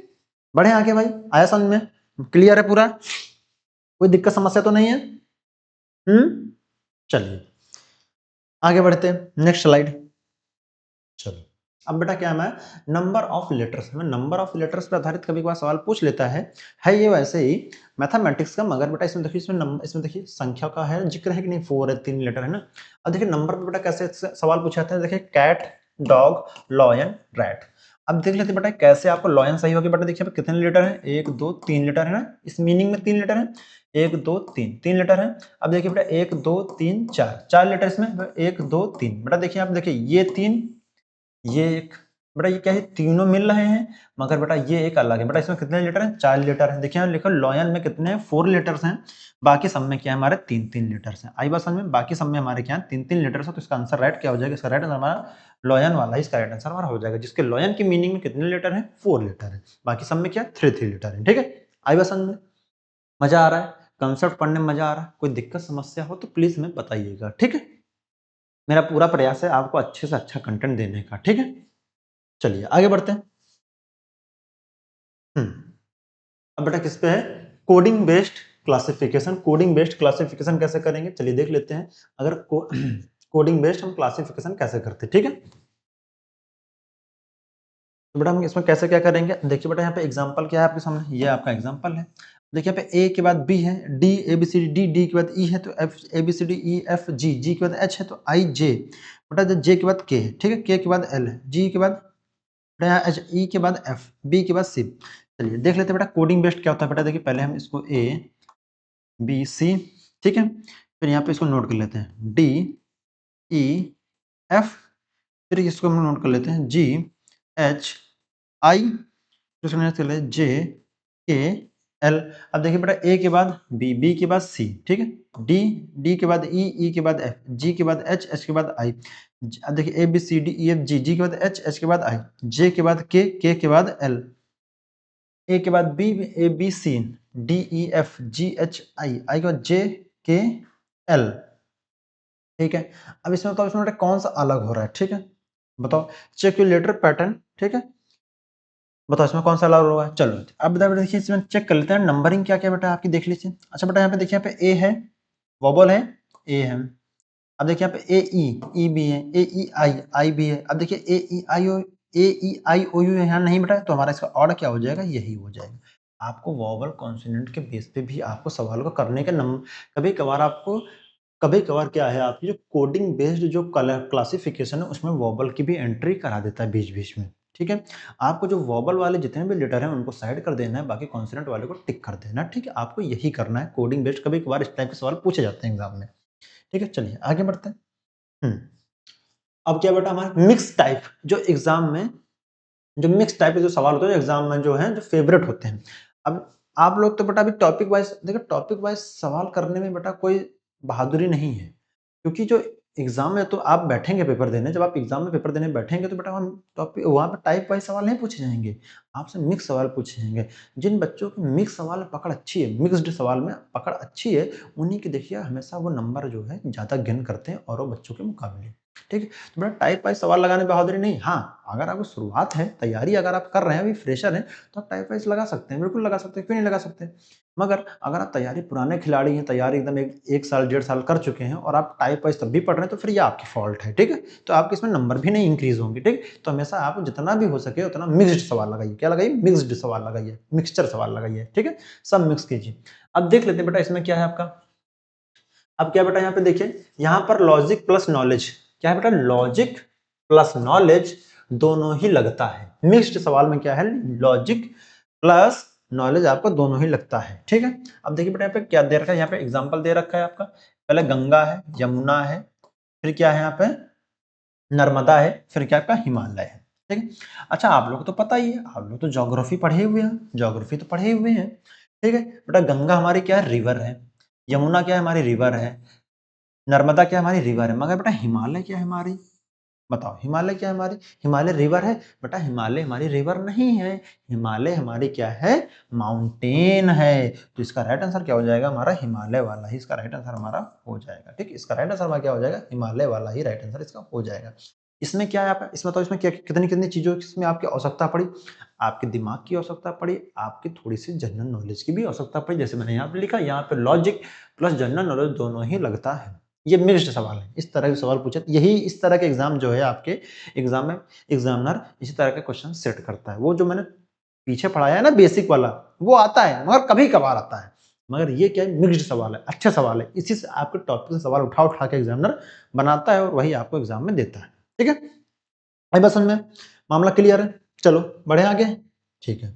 बढ़े आगे भाई, आया समझ में? क्लियर है पूरा? कोई दिक्कत समस्या तो नहीं है? चलिए आगे बढ़ते हैं, नेक्स्ट स्लाइड। चलो अब बेटा क्या है, नंबर ऑफ लेटर्स, हमें नंबर ऑफ लेटर्स पर आधारित कभी कभार सवाल पूछ लेता है ये वैसे ही मैथमेटिक्स का, मगर बेटा इसमें देखिए, इसमें देखिए संख्या का है जिक्र है कि नहीं, 4 है, 3 लेटर है ना। अब देखिए नंबर पे बेटा कैसे सवाल पूछे जाते हैं, देखिए कैट, डॉग, लॉयन, रैट। अब देख लेते बेटा कैसे आपको लॉयन सही होगी। बेटा देखिए कितने लेटर है, 1 2 3 लेटर है ना, इस मीनिंग में 3 लेटर है, 1 2 3 3 लेटर है। अब देखिए बेटा 1 2 3 4 4 लेटर इसमें, 1 2 3। बेटा देखिए आप देखिए ये 3, ये एक, बेटा ये क्या है, तीनों मिल रहे हैं, मगर बेटा ये एक अलग है। बेटा इसमें कितने लेटर हैं, 4 लेटर हैं। देखिए यहाँ लिखो लॉयन में कितने हैं, 4 लेटर्स हैं, बाकी सब में क्या है हमारे 3-3 लेटर्स हैं। आई बात समझ में? बाकी सब में हमारे क्या है 3-3 लेटर्स है, तो इसका आंसर राइट क्या हो जाएगा, इसका राइट आंसर हमारा लॉयन वाला ही इसका राइट आंसर हमारा हो जाएगा, जिसके लॉयन की मीनिंग में कितने लेटर हैं, 4 लेटर है, बाकी सब में क्या 3-3 लेटर है। ठीक है, आई बात समझ में? मजा आ रहा है, कंसेप्ट पढ़ने में मजा आ रहा है? कोई दिक्कत समस्या हो तो प्लीज हमें बताइएगा। ठीक है, मेरा पूरा प्रयास है आपको अच्छे से अच्छा कंटेंट देने का। ठीक है, चलिए आगे बढ़ते हैं। अब बेटा किस पे है, coding based classification. Coding based classification कैसे करेंगे, चलिए देख लेते हैं। अगर कोडिंग बेस्ड हम क्लासिफिकेशन कैसे करते हैं। ठीक है, तो बेटा हम इसमें कैसे क्या करेंगे, देखिए बेटा यहाँ पे एग्जांपल क्या है आपके सामने, ये आपका एग्जांपल है। देखिए यहाँ पे ए के बाद बी है, D A B C D, D के बाद ई है, तो F A B C D E F G, G के बाद एच है, तो आई जे। बेटा जे के बाद के है, ठीक है, के के बाद एल है, जी के बाद बेटा यहाँ एच, ई के बाद एफ, बी के बाद सी। चलिए देख लेते हैं बेटा कोडिंग बेस्ड क्या होता है। बेटा देखिए पहले हम इसको ए बी सी, ठीक है, फिर यहाँ पे इसको नोट कर लेते हैं, डी ई एफ, फिर इसको हम नोट कर लेते हैं, जी एच आई, फिर इसको नोट कर लेते हैं, जे के एल। अब देखिए बेटा ए के बाद बी, बी के बाद सी, ठीक है, डी, डी के बाद ई, ई के बाद एफ, जी के बाद एच, एच के बाद आई। अब देखिए A B C D E F G, G के बाद एच, एच के बाद आई, जे के बाद के के बाद एल, ए के बाद B, A B C, D E F G H I, I के बाद जे के एल। ठीक है, अब इसमें बताओ इसमें कौन सा अलग हो रहा है। ठीक है, बताओ, चेक योर लेटर पैटर्न। ठीक है, बताओ इसमें कौन सा अलग हो रहा है। चलो अब बेटा देखिए इसमें चेक कर लेते हैं नंबरिंग क्या क्या बेटा आपकी देख लीजिए। अच्छा बेटा यहाँ पे देखिए, यहाँ पे ए है, वोबल है, ए है। अब देखिए यहाँ पे ए ई, ई भी है, ए ई आई, आई भी है। अब देखिए ए ई आई ओ, ए ई आई ओ यू यहाँ नहीं बेटा, तो हमारा इसका ऑर्डर क्या हो जाएगा, यही हो जाएगा। आपको वोवल कॉन्सोनेंट के बेस पे भी आपको सवाल को करने का कभी कभार आपको, कभी कभार क्या है आपकी जो कोडिंग बेस्ड जो क्लासिफिकेशन है उसमें वोबल की भी एंट्री करा देता है बीच बीच में। ठीक है, आपको जो वोबल वाले जितने भी लेटर हैं उनको साइड कर देना है, बाकी कॉन्सोनेंट वाले को टिक कर देना है। ठीक है, आपको यही करना है कोडिंग बेस्ड, कभी कभार इस टाइप के सवाल पूछे जाते हैं एग्जाम में। ठीक है, चलिए आगे बढ़ते हैं। अब क्या बेटा हमारे मिक्स टाइप, जो एग्जाम में जो मिक्स टाइप के जो सवाल होते हैं एग्जाम में जो है जो फेवरेट होते हैं। अब आप लोग तो बेटा अभी टॉपिक वाइज देखो, टॉपिक वाइज सवाल करने में बेटा कोई बहादुरी नहीं है, क्योंकि जो एग्जाम में तो आप बैठेंगे पेपर देने, जब आप एग्जाम में पेपर देने बैठेंगे तो बेटा हम टॉपिक वहाँ पे टाइप वाइज सवाल नहीं पूछे जाएंगे, आपसे मिक्स सवाल पूछे जाएंगे। जिन बच्चों की मिक्स सवाल में पकड़ अच्छी है, मिक्स्ड सवाल में पकड़ अच्छी है, उन्हीं की देखिए हमेशा वो नंबर जो है ज़्यादा गेन करते हैं और वो बच्चों के मुकाबले। ठीक है, तो बेटा टाइप वाइज सवाल लगाने में बहादुरी नहीं। हाँ, अगर आपको शुरुआत है, तैयारी अगर आप कर रहे हैं, अभी फ्रेशर हैं, तो आप टाइप वाइज लगा सकते हैं, बिल्कुल लगा सकते हैं, क्यों नहीं लगा सकते। मगर अगर आप तैयारी पुराने खिलाड़ी हैं, तैयारी एकदम एक साल 1.5 साल कर चुके हैं और आप टाइप वाइज तब भी पढ़ रहे हैं, तो फिर ये आपकी फॉल्ट है। ठीक है, तो आपके इसमें नंबर भी नहीं इंक्रीज होंगे। ठीक, तो हमेशा आप जितना भी हो सके उतना मिक्स्ड सवाल लगाइए। क्या लगाइए, मिक्स्ड सवाल लगाइए, मिक्सचर सवाल लगाइए। ठीक है, सब मिक्स कीजिए। अब देख लेते हैं बेटा इसमें क्या है आपका। अब क्या बेटा यहाँ पे देखिए, यहाँ पर लॉजिक प्लस नॉलेज, क्या है बेटा, लॉजिक प्लस नॉलेज दोनों ही लगता है। मिक्स्ड सवाल में क्या है, लॉजिक प्लस नॉलेज आपको दोनों ही लगता है। ठीक है, अब देखिए बेटा यहाँ पे क्या दे रखा है, यहाँ पे एग्जांपल दे रखा है आपका, पहले गंगा है, यमुना है, फिर क्या है यहाँ पे नर्मदा है, फिर क्या आपका हिमालय है। ठीक है, अच्छा आप लोग तो पता ही है, आप लोग तो ज्योग्राफी पढ़े हुए हैं, ज्योग्राफी तो पढ़े हुए हैं। ठीक है बेटा, गंगा हमारी क्या है, रिवर है, यमुना क्या है हमारी रिवर है, नर्मदा क्या हमारी रिवर है, मगर बेटा हिमालय क्या है हमारी, बताओ हिमालय क्या है हमारी? हिमालय रिवर है? बेटा हिमालय हमारी रिवर नहीं है, हिमालय हमारी क्या है? माउंटेन है। तो इसका राइट आंसर क्या हो जाएगा हमारा? हिमालय वाला ही इसका राइट आंसर हमारा हो जाएगा। ठीक, इसका राइट आंसर हमारा क्या हो जाएगा? हिमालय वाला ही राइट आंसर इसका हो जाएगा। इसमें क्या है आप इसमें तो इसमें क्या कितनी कितनी चीजों की इसमें आपकी आवश्यकता पड़ी? आपके दिमाग की आवश्यकता पड़ी, आपकी थोड़ी सी जनरल नॉलेज की भी आवश्यकता पड़ी। जैसे मैंने यहाँ पे लिखा, यहाँ पे लॉजिक प्लस जनरल नॉलेज दोनों ही लगता है। ये मिक्स्ड सवाल है, इस तरह के सवाल पूछे, यही इस तरह के एग्जाम जो है आपके एग्जाम में एग्जामिनर इसी तरह के क्वेश्चन सेट करता है। वो जो मैंने पीछे पढ़ाया है ना बेसिक वाला, वो आता है मगर कभी कभार आता है, मगर ये क्या है? मिक्स्ड सवाल है, अच्छे सवाल है, इसी से आपके टॉपिक से सवाल उठा उठा के एग्जामिनर बनाता है और वही आपको एग्जाम में देता है। ठीक है, आई बात समझ में? मामला क्लियर है? चलो बढ़े आगे। ठीक है,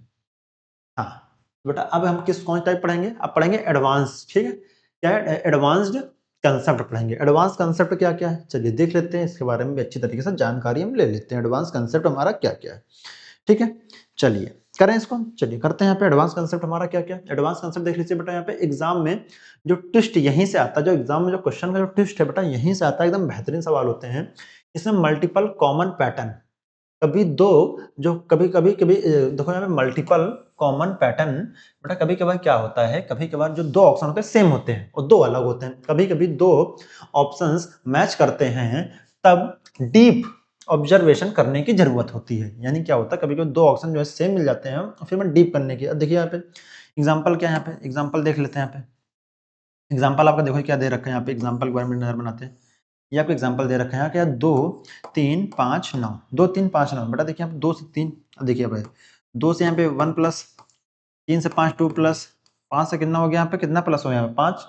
हाँ बेटा अब हम कौन टाइप पढ़ेंगे? अब पढ़ेंगे एडवांस। ठीक है, क्या है? एडवांस्ड कंसेप्ट पढ़ेंगे। एडवांस कंसेप्ट क्या क्या है चलिए देख लेते हैं, इसके बारे में भी अच्छी तरीके से जानकारी हम ले लेते हैं। एडवांस कंसेप्ट हमारा क्या क्या है? ठीक है, चलिए करें इसको, चलिए करते हैं। यहाँ पे एडवांस कंसेप्ट हमारा क्या क्या? एडवांस कंसेप्ट देख लीजिए बेटा, यहाँ पे एग्जाम में जो ट्विस्ट यहीं से आता है, जो एग्जाम में जो क्वेश्चन का जो ट्विस्ट है बेटा यहीं से आता है। एकदम बेहतरीन सवाल होते हैं इसमें। मल्टीपल कॉमन पैटर्न, कभी दो जो कभी देखो यहाँ पे मल्टीपल कॉमन पैटर्न बेटा, कभी कभार क्या होता है, कभी कभार जो दो ऑप्शन होते हैं सेम होते हैं और दो अलग होते हैं। कभी कभी दो ऑप्शंस मैच करते हैं, तब डीप ऑब्जर्वेशन करने की जरूरत होती है। यानी क्या होता है, कभी कभी दो ऑप्शन जो है सेम मिल जाते हैं फिर मैं डीप करने की। अब देखिए यहाँ पे एग्जाम्पल क्या है, यहाँ पे एग्जाम्पल देख लेते हैं। यहाँ पे एग्जाम्पल आपका देखो क्या दे रखा है, यहाँ पे एग्जाम्पल के बारे में नजर बनाते हैं। ये आपको एग्जाम्पल दे रखा है क्या? 2 3 5 9, 2 3 5 9 बेटा। देखिए यहाँ पे 2 से 3, अब देखिए भाई 2 से यहाँ पे 1 प्लस, 3 से 5 2 प्लस, 5 से कितना हो गया? यहाँ पे कितना प्लस हो गया? यहाँ पे 5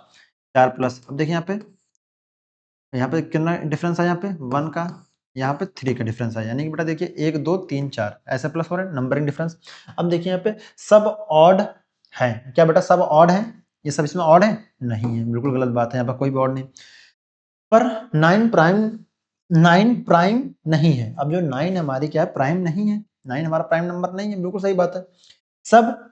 4 प्लस। अब देखिए यहाँ पे कितना डिफरेंस है? यहाँ पे 1 का, यहाँ पे 3 का डिफरेंस है। यानी कि बेटा देखिए 1 2 3 4 ऐसे प्लस हो रहे हैं, नंबरिंग डिफरेंस। अब देखिए यहाँ पे सब ऑड है क्या बेटा? सब ऑड है? ये सब इसमें ऑड है? नहीं है, बिल्कुल गलत बात है, यहाँ पर कोई भी ऑड नहीं। पर 9 प्राइम, 9 प्राइम नहीं है। अब जो 9 हमारी क्या है? प्राइम नहीं है, 9 हमारा प्राइम नंबर नहीं है, बिल्कुल सही बात है। सब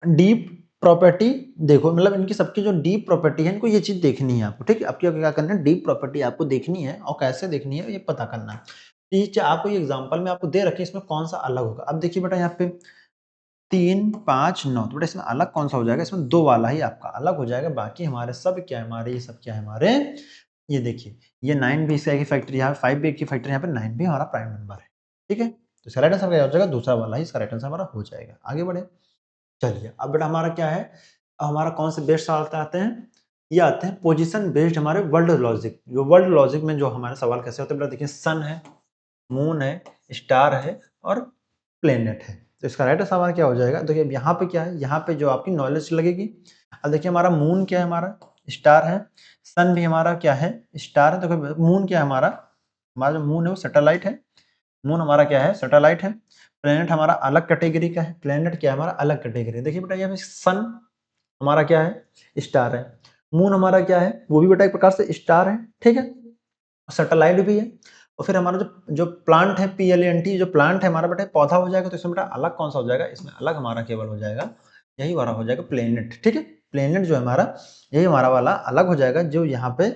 डीप प्रॉपर्टी देखो, मतलब इनकी सबकी जो डीप प्रॉपर्टी है, इनको ये चीज देखनी है आपको। ठीक है, अब क्या करना है? डीप प्रॉपर्टी आपको देखनी है और कैसे देखनी है ये पता करना है। ये आपको ये एग्जांपल में आपको दे रखे, इसमें कौन सा अलग होगा? अब देखिए बेटा यहाँ पे 3 5 9, तो बेटा इसमें अलग कौन सा हो जाएगा? इसमें 2 वाला ही आपका अलग हो जाएगा। बाकी हमारे सब क्या है? हमारे ये सब क्या है हमारे? ये देखिए ये 9 भी इसका एक ही फैक्टर, यहाँ 5 भी एक ही फैक्टर, यहाँ पे 9 भी हमारा प्राइम नंबर है। ठीक है, तो इसका राइट आंसर क्या हो जाएगा? दूसरा वाला ही इसका राइट आंसर हमारा हो जाएगा। आगे बढ़े, चलिए अब बेटा हमारा क्या है? हमारा कौन से बेस्ड सवाल आते हैं? ये आते हैं पोजीशन बेस्ड हमारे वर्ल्ड लॉजिक। जो वर्ल्ड लॉजिक में जो हमारे सवाल कैसे होते हैं बेटा, देखिए सन है, मून है, स्टार है और प्लेनेट है। तो इसका राइट सवाल क्या हो जाएगा? देखिए यहाँ पे क्या है? यहाँ पे जो आपकी नॉलेज लगेगी। अब देखिए हमारा मून क्या है? हमारा स्टार है। सन भी हमारा क्या है? स्टार है। तो मून क्या है हमारा? हमारा जो मून है वो सैटेलाइट है। मून हमारा क्या है? सैटेलाइट है। प्लेनेट हमारा अलग कैटेगरी का है। प्लेनेट क्या है हमारा? अलग कैटेगरी। देखिए बेटा यहाँ पे सन हमारा क्या है? स्टार है। मून हमारा क्या है? वो भी बेटा एक प्रकार से स्टार है। ठीक है, सैटेलाइट भी है। और फिर हमारा जो प्लांट है, PLANT, जो प्लांट है हमारा बेटा पौधा हो जाएगा। तो इसमें बेटा अलग कौन सा हो जाएगा? इसमें अलग हमारा केवल हो जाएगा, यही हमारा हो जाएगा प्लेनेट। ठीक है, प्लेनेट जो है हमारा, यही हमारा वाला अलग हो जाएगा, जो यहाँ पे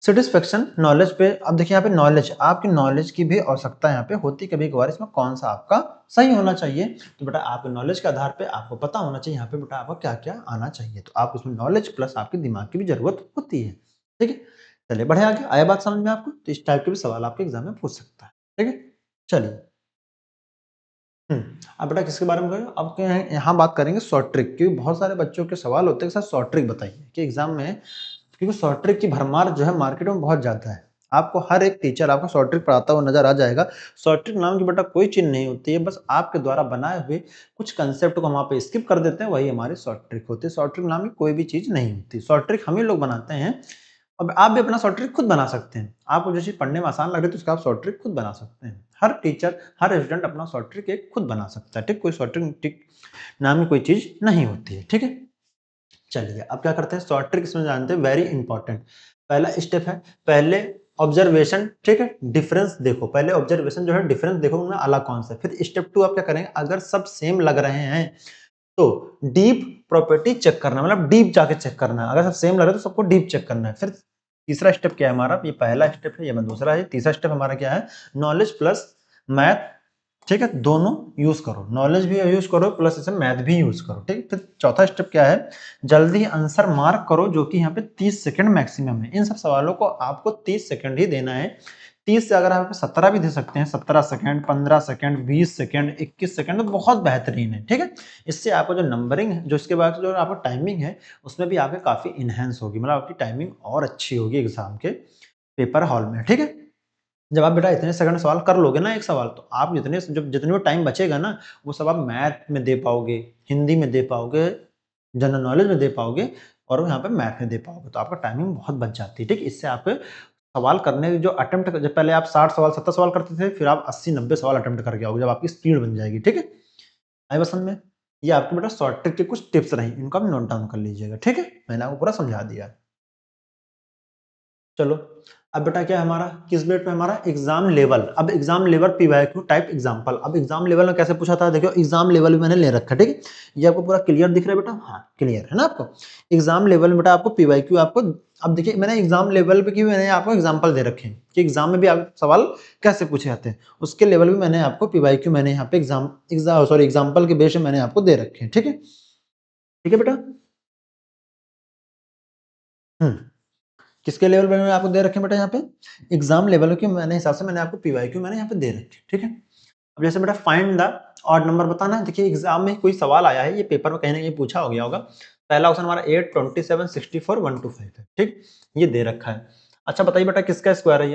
सेटिस्फेक्शन नॉलेज पे। अब देखिए यहाँ पे नॉलेज, आपकी नॉलेज की भी आवश्यकता यहाँ पे होती कभी कभार, इसमें कौन सा आपका सही होना चाहिए। तो बेटा आपके नॉलेज के आधार पे आपको पता होना चाहिए यहाँ पे बेटा आपको क्या क्या आना चाहिए। तो आप उसमें नॉलेज प्लस आपके दिमाग की भी जरूरत होती है। ठीक है, चलिए बढ़े आगे। आया बात समझ में आपको? तो इस टाइप के भी सवाल आपके एग्जाम में पूछ सकता है। ठीक है, चलिए अब बेटा किसके बारे में करें? अब यहाँ बात करेंगे शॉर्ट ट्रिक की। बहुत सारे बच्चों के सवाल होते हैं सर शॉर्ट ट्रिक बताइए कि एग्जाम में, क्योंकि शॉर्ट ट्रिक की भरमार जो है मार्केट में बहुत ज्यादा है। आपको हर एक टीचर आपको शॉर्ट ट्रिक पढ़ाता हुआ नजर आ जाएगा। शॉर्ट ट्रिक नाम की बेटा कोई चीज नहीं होती है, बस आपके द्वारा बनाए हुए कुछ कंसेप्ट को हम वहाँ पे स्किप कर देते हैं, वही हमारी शॉर्ट ट्रिक होती है। शॉर्ट ट्रिक नाम की कोई भी चीज नहीं होती। शॉर्ट ट्रिक हम ही लोग बनाते हैं। अब आप भी अपना शॉर्ट ट्रिक खुद बना सकते हैं। आपको जो चीज पढ़ने में आसान लग रही है तो उसका आप शॉर्ट ट्रिक खुद बना सकते हैं। हर टीचर, हर स्टूडेंट अपना शॉर्ट ट्रिक एक खुद बना सकता है। ठीक, कोई शॉर्ट ट्रिक नाम की कोई चीज नहीं होती है। ठीक है, चलिए अब क्या करते हैं? शॉर्ट ट्रिक इसमें जानते हैं, वेरी इंपॉर्टेंट। पहला स्टेप है, पहले ऑब्जर्वेशन। ठीक है, डिफरेंस देखो, पहले ऑब्जर्वेशन जो है डिफरेंस देखो उनमें अलग कौन सा है। फिर स्टेप 2 आप क्या करेंगे? अगर सब सेम लग रहे हैं तो डीप प्रॉपर्टी चेक करना, मतलब डीप जाके चेक करना है। अगर सब सेम लग रहा है तो सबको डीप चेक करना है। फिर तीसरा स्टेप क्या है हमारा, ये पहला स्टेप है, ये दूसरा है। तीसरा स्टेप हमारा क्या है, नॉलेज प्लस मैथ, ठीक है, दोनों यूज करो, नॉलेज भी यूज करो प्लस इसे मैथ भी यूज करो, ठीक। फिर चौथा स्टेप क्या है, जल्दी आंसर मार्क करो, जो कि यहाँ पे 30 सेकंड मैक्सिमम है। इन सब सवालों को आपको 30 सेकंड ही देना है। 30 से अगर आप 17 भी दे सकते हैं, 17 सेकंड, 15 सेकंड, 20 सेकंड, 21 सेकंड, तो बहुत बेहतरीन है, ठीक है। इससे आपको जो नंबरिंग है, जो इसके बाद जो आपको टाइमिंग है, उसमें भी आपके काफी इनहेंस होगी, मतलब आपकी टाइमिंग और अच्छी होगी एग्जाम के पेपर हॉल में, ठीक है। जब आप बेटा इतने सेकंड सवाल कर लोगे ना एक सवाल, तो आप जितने भी टाइम बचेगा ना, वो सब आप मैथ में दे पाओगे, हिंदी में दे पाओगे, जनरल नॉलेज में दे पाओगे, और यहाँ पे मैथ में दे पाओगे, तो आपका टाइमिंग बहुत बच जाती है, ठीक। इससे आपके सवाल करने की जो अटेम्प्ट, जब पहले आप 60 सवाल 70 सवाल करते थे, फिर आप 80-90 सवाल अटेम्प्ट करके आओगे, जब आपकी स्पीड बन जाएगी, ठीक है। आई पसंद में, ये आपके बेटा शॉर्ट ट्रिक के कुछ टिप्स रही, इनको आप नोट डाउन कर लीजिएगा, ठीक है। मैंने आपको पूरा समझा दिया। चलो, अब बेटा क्या है हमारा, किस बेट पे हमारा एग्जाम लेवल। अब exam level PYQ type example. अब एग्जाम लेवल में कैसे पूछा था, देखो एग्जाम लेवल भी मैंने ले रखा है, ठीक है। ये आपको पूरा क्लियर दिख रहा है बेटा, हाँ क्लियर है ना आपको। एग्जाम लेवल में बेटा आपको पीवाईक्यू आपको, अब देखिए मैंने एग्जाम लेवल पे की मैंने आपको एग्जाम्पल दे रखे हैं कि एग्जाम में भी आप सवाल कैसे पूछे जाते हैं, उसके लेवल भी मैंने आपको पीवाईक्यू मैंने यहाँ पे एग्जाम्पल के बेस में मैंने आपको दे रखे हैं, ठीक है। ठीक है बेटा, किसके लेवल पे मैंने आपको दे रखे बेटा, यहाँ पे एग्जाम लेवल के मैंने हिसाब से मैंने आपको पीवाईक्यू मैंने यहाँ पे दे रखे, ठीक है। अब जैसे बेटा फाइंड द ऑड नंबर बताना है। देखिए एग्जाम में कोई सवाल आया है, ये पेपर में कहीं ना कहीं पूछा हो गया होगा। पहला ऑप्शन हमारा 8, 27, 64, 125 है, ठीक, ये दे रखा है। अच्छा बताइए बेटा किसका स्क्वायर है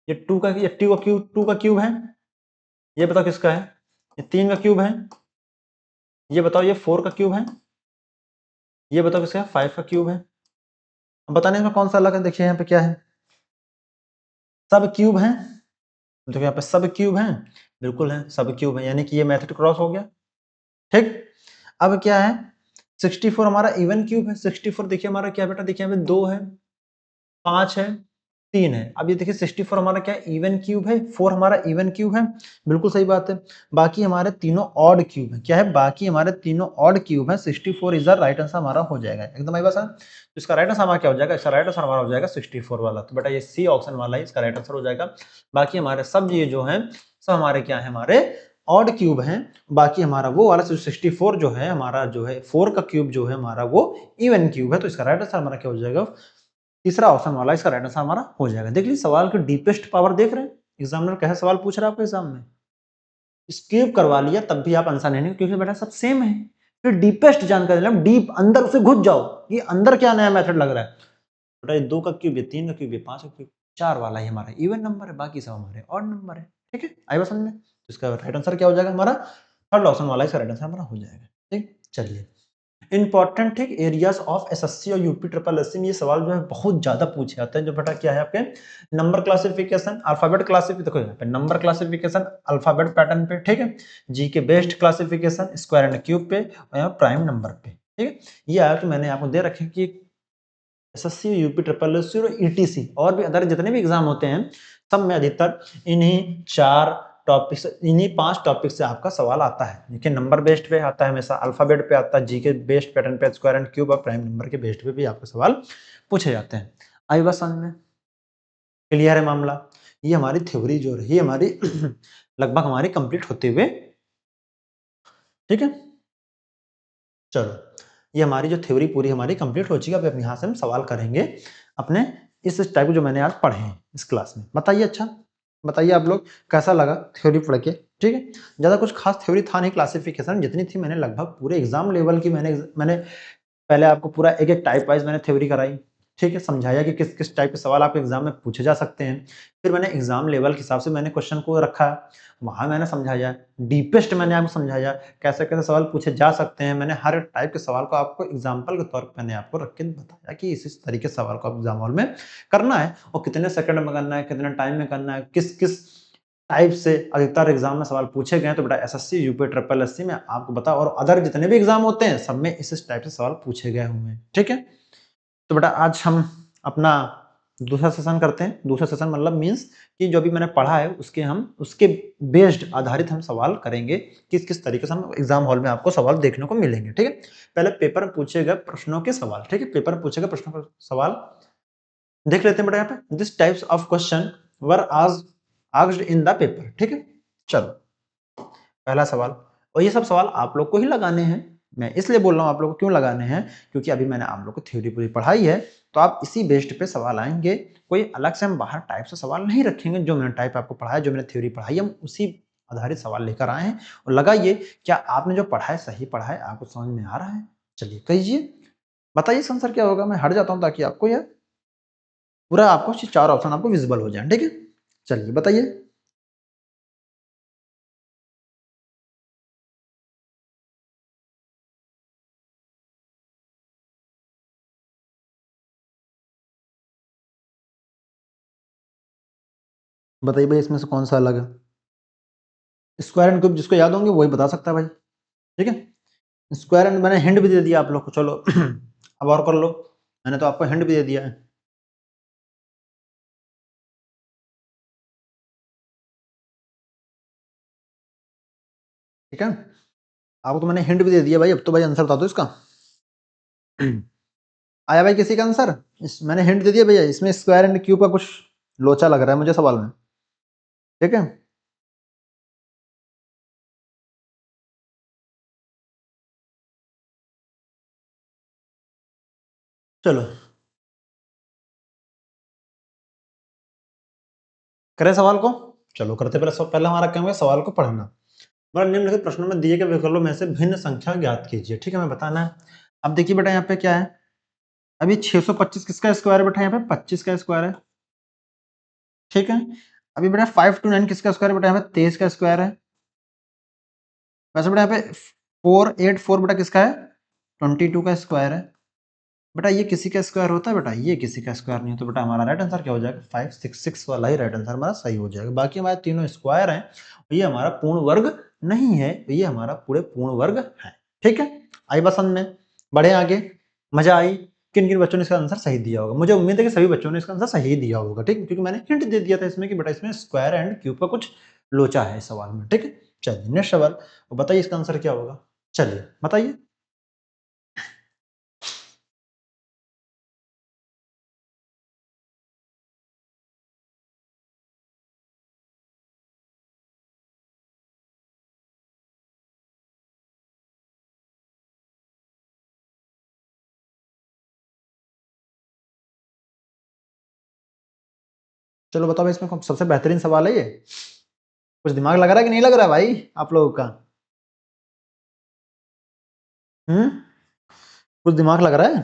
ये 2 का, ये 2 का क्यूब है, ये बताओ किसका है, ये 3 का क्यूब है, ये बताओ ये 4 का क्यूब है, ये बताओ किसका है, 5 का क्यूब है। अब बताने में कौन सा अलग है, देखिए यहाँ पे क्या है, सब क्यूब है। देखो यहाँ पे सब क्यूब है, बिल्कुल है सब क्यूब है, यानी कि ये मेथड क्रॉस हो गया, ठीक। अब क्या है, 64 हमारा इवन क्यूब है। 64 देखिए हमारा क्या बेटा, देखिए यहाँ पे 2 है, 5 है, 3 है। अब ये देखिए 64 हमारा क्या है, इवन क्यूब है, 4 हमारा इवन क्यूब है, बिल्कुल सही बात है। बाकी हमारे तीनों ऑड क्यूब है, क्या है, बाकी हमारे तीनों ऑड क्यूब है। 64 इज द राइट आंसर हमारा हो जाएगा, एकदम आई बात है। तो इसका राइट आंसर हमारा क्या हो जाएगा, इसका राइट आंसर हमारा हो जाएगा 64 वाला, तो बेटा ये सी ऑप्शन वाला ही इसका राइट आंसर हो जाएगा। बाकी हमारे सब ये जो है सब हमारे क्या है, हमारे ऑड क्यूब हैं। बाकी हमारा वो वाला 64 जो है हमारा, जो है 4 का क्यूब जो है हमारा, वो इवन क्यूब है। तो इसका राइट आंसर हमारा क्या हो जाएगा, तीसरा ऑप्शन वाला इसका राइट आंसर हमारा हो जाएगा। देख लीजिए सवाल की डीपेस्ट पावर देख रहे हैं, एग्जामिनर कैसे सवाल पूछ रहा है आपके एग्जाम में। स्किप करवा लिया तब भी आप आंसर नहीं, क्योंकि बेटा सब सेम है। फिर डीपेस्ट जानकारी लेना, डीप अंदर उसे घुस जाओ कि अंदर क्या नया मेथड लग रहा है। बेटा ये 2 का क्यूब है, 3 का क्यूब है, 5 का क्यूब, 4 वाला ही हमारा इवन नंबर है, बाकी सब हमारे ऑड नंबर है, ठीक है। आई बात समझ में, तो इसका राइट आंसर क्या हो जाएगा हमारा, थर्ड ऑप्शन वाला इसका राइट आंसर हमारा हो जाएगा, ठीक। चलिए, इंपॉर्टेंट है एरियाज ऑफ एसएससी और यूपी ट्रिपल एससी में ये सवाल जो है बहुत ज्यादा पूछे जाते हैं। जो बेटा क्या है आपके नंबर क्लासिफिकेशन, अल्फाबेट क्लासिफिकेशन, देखो यहाँ पे नंबर क्लासिफिकेशन अल्फाबेट पैटर्न पे, ठीक है। जी के best classification square and cube पे, और यहाँ प्राइम नंबर पे, ठीक है। ये आया तो मैंने आपको दे रखे कि एसएससी यूपी ट्रिपल एससी और ईटीसी और भी अदर जितने भी एग्जाम होते हैं, सब में अधिकतर इन्हीं 4 टॉपिक से, इन्हीं 5 टॉपिक से आपका सवाल आता है। देखिए नंबर बेस्ड पे आता है हमेशा, अल्फाबेट पे आता है, जी के बेस्ड पैटर्न पे, स्क्वायर एंड क्यूब और प्राइम नंबर के बेस्ड पे भी आपके सवाल पूछे जाते हैं। आई बात समझ में, क्लियर है मामला। ये हमारी थ्योरी जो रही हमारी लगभग हमारी कंप्लीट होते हुए, ठीक है। चलो, ये हमारी जो थ्योरी पूरी हमारी कंप्लीट हो चुकी है। अब यहाँ से हम सवाल करेंगे अपने इस टाइप जो मैंने आज पढ़े हैं इस क्लास में। बताइए, अच्छा बताइए आप लोग कैसा लगा थ्योरी पढ़ के, ठीक है। ज़्यादा कुछ खास थ्योरी था नहीं, क्लासिफिकेशन जितनी थी मैंने लगभग पूरे एग्जाम लेवल की मैंने पहले आपको पूरा एक एक टाइप वाइज मैंने थ्योरी कराई, ठीक है, समझाया कि किस किस टाइप के सवाल आपके एग्जाम में पूछे जा सकते हैं। फिर मैंने एग्जाम लेवल के हिसाब से मैंने क्वेश्चन को रखा, वहां मैंने समझाया, डीपेस्ट मैंने आपको समझाया कैसे कैसे सवाल पूछे जा सकते हैं। मैंने हर टाइप के सवाल को आपको एग्जाम्पल के तौर पर मैंने आपको रख के बताया कि इस तरीके से सवाल को आप एग्जाम हॉल में करना है, और कितने सेकंड में करना है, कितने टाइम में करना है, किस किस टाइप से अधिकतर एग्जाम में सवाल पूछे गए। तो बेटा एसएससी यूपी ट्रिपल एससी में आपको बता, और अदर जितने भी एग्जाम होते हैं सब में इस टाइप से सवाल पूछे गए हुए हैं, ठीक है। तो बेटा आज हम अपना दूसरा सेशन करते हैं। दूसरा सेशन मतलब मीन्स कि जो भी मैंने पढ़ा है उसके बेस्ड आधारित हम सवाल करेंगे, किस किस तरीके से हम एग्जाम हॉल में आपको सवाल देखने को मिलेंगे। ठीक है, पहले पेपर में पूछे गए प्रश्नों के सवाल। ठीक है, पेपर में पूछे गए प्रश्नों के सवाल देख लेते हैं बेटा। यहाँ पे this types of question were asked in the paper. ठीक है, चलो पहला सवाल, और ये सब सवाल आप लोग को ही लगाने हैं। मैं इसलिए बोल रहा हूँ आप लोग को क्यों लगाने हैं, क्योंकि अभी मैंने आप लोग को थ्योरी पूरी पढ़ाई है, तो आप इसी बेस्ड पे सवाल आएंगे। कोई अलग से हम बाहर टाइप से सवाल नहीं रखेंगे। जो मैंने टाइप आपको पढ़ाया, जो मैंने थ्योरी पढ़ाई, हम उसी आधारित सवाल लेकर आए हैं। और लगाइए, क्या आपने जो पढ़ा है सही पढ़ा है, आपको समझ में आ रहा है? चलिए कहिए, बताइए इसका आंसर क्या होगा। मैं हट जाता हूँ ताकि आपको यह पूरा आपको 4 ऑप्शन आपको विजिबल हो जाए। ठीक है, चलिए बताइए। बताइए भाई, इसमें से कौन सा अलग है? स्क्वायर एंड क्यूब जिसको याद होंगे वही बता सकता है भाई। ठीक है, स्क्वायर एंड मैंने हिंट भी दे दिया आप लोग को। चलो अब और कर लो, मैंने तो आपको हिंट भी दे दिया है। ठीक है, आपको तो मैंने हिंट भी दे दिया भाई। अब तो भाई आंसर बता दो इसका। आया भाई किसी का आंसर? मैंने हिंट दे दिया भैया, इसमें स्क्वायर एंड क्यूब का कुछ लोचा लग रहा है मुझे सवाल में। ठीक है, चलो करें सवाल को। चलो करते, पहले हमारा क्या होगा, सवाल को पढ़ना। मतलब निम्नलिखित प्रश्नों में दिए गए विकल्पों में से भिन्न संख्या ज्ञात कीजिए। ठीक है, हमें बताना है। अब देखिए बेटा, यहाँ पे क्या है, अभी 625 किसका स्क्वायर है बेटा? यहाँ पे 25 का स्क्वायर है। ठीक है, अभी बेटा 5 to 9 किसका स्क्वायर है बेटा? यहाँ पे 23 का स्क्वायर है। वैसे बेटा यहाँ पे 484 बेटा किसका है? 22 का स्क्वायर है। बेटा ये किसी का स्क्वायर होता है बेटा? ये किसी का स्क्वायर नहीं, तो बेटा हमारा राइट आंसर क्या हो जाएगा? 566 वाला ही राइट आंसर हमारा सही हो जाएगा। बाकी हमारे तीनों स्क्वायर हैं, ये हमारा पूर्ण वर्ग नहीं है, ये हमारा पूरे पूर्ण वर्ग है। ठीक है, आई बात समझ में? बढ़े आगे, मजा आई? किन किन बच्चों ने इसका आंसर सही दिया होगा? मुझे उम्मीद है कि सभी बच्चों ने इसका आंसर सही दिया होगा। ठीक है, क्योंकि मैंने हिंट दे दिया था इसमें कि बेटा इसमें स्क्वायर एंड क्यूब का कुछ लोचा है इस सवाल में। ठीक है, चलिए नेक्स्ट सवाल, बताइए इसका आंसर क्या होगा। चलिए बताइए। चलो बताओ भाई, इसमें सबसे बेहतरीन सवाल है ये। कुछ दिमाग लग रहा है कि नहीं लग रहा है भाई आप लोगों का? हम्म, कुछ दिमाग लग रहा है?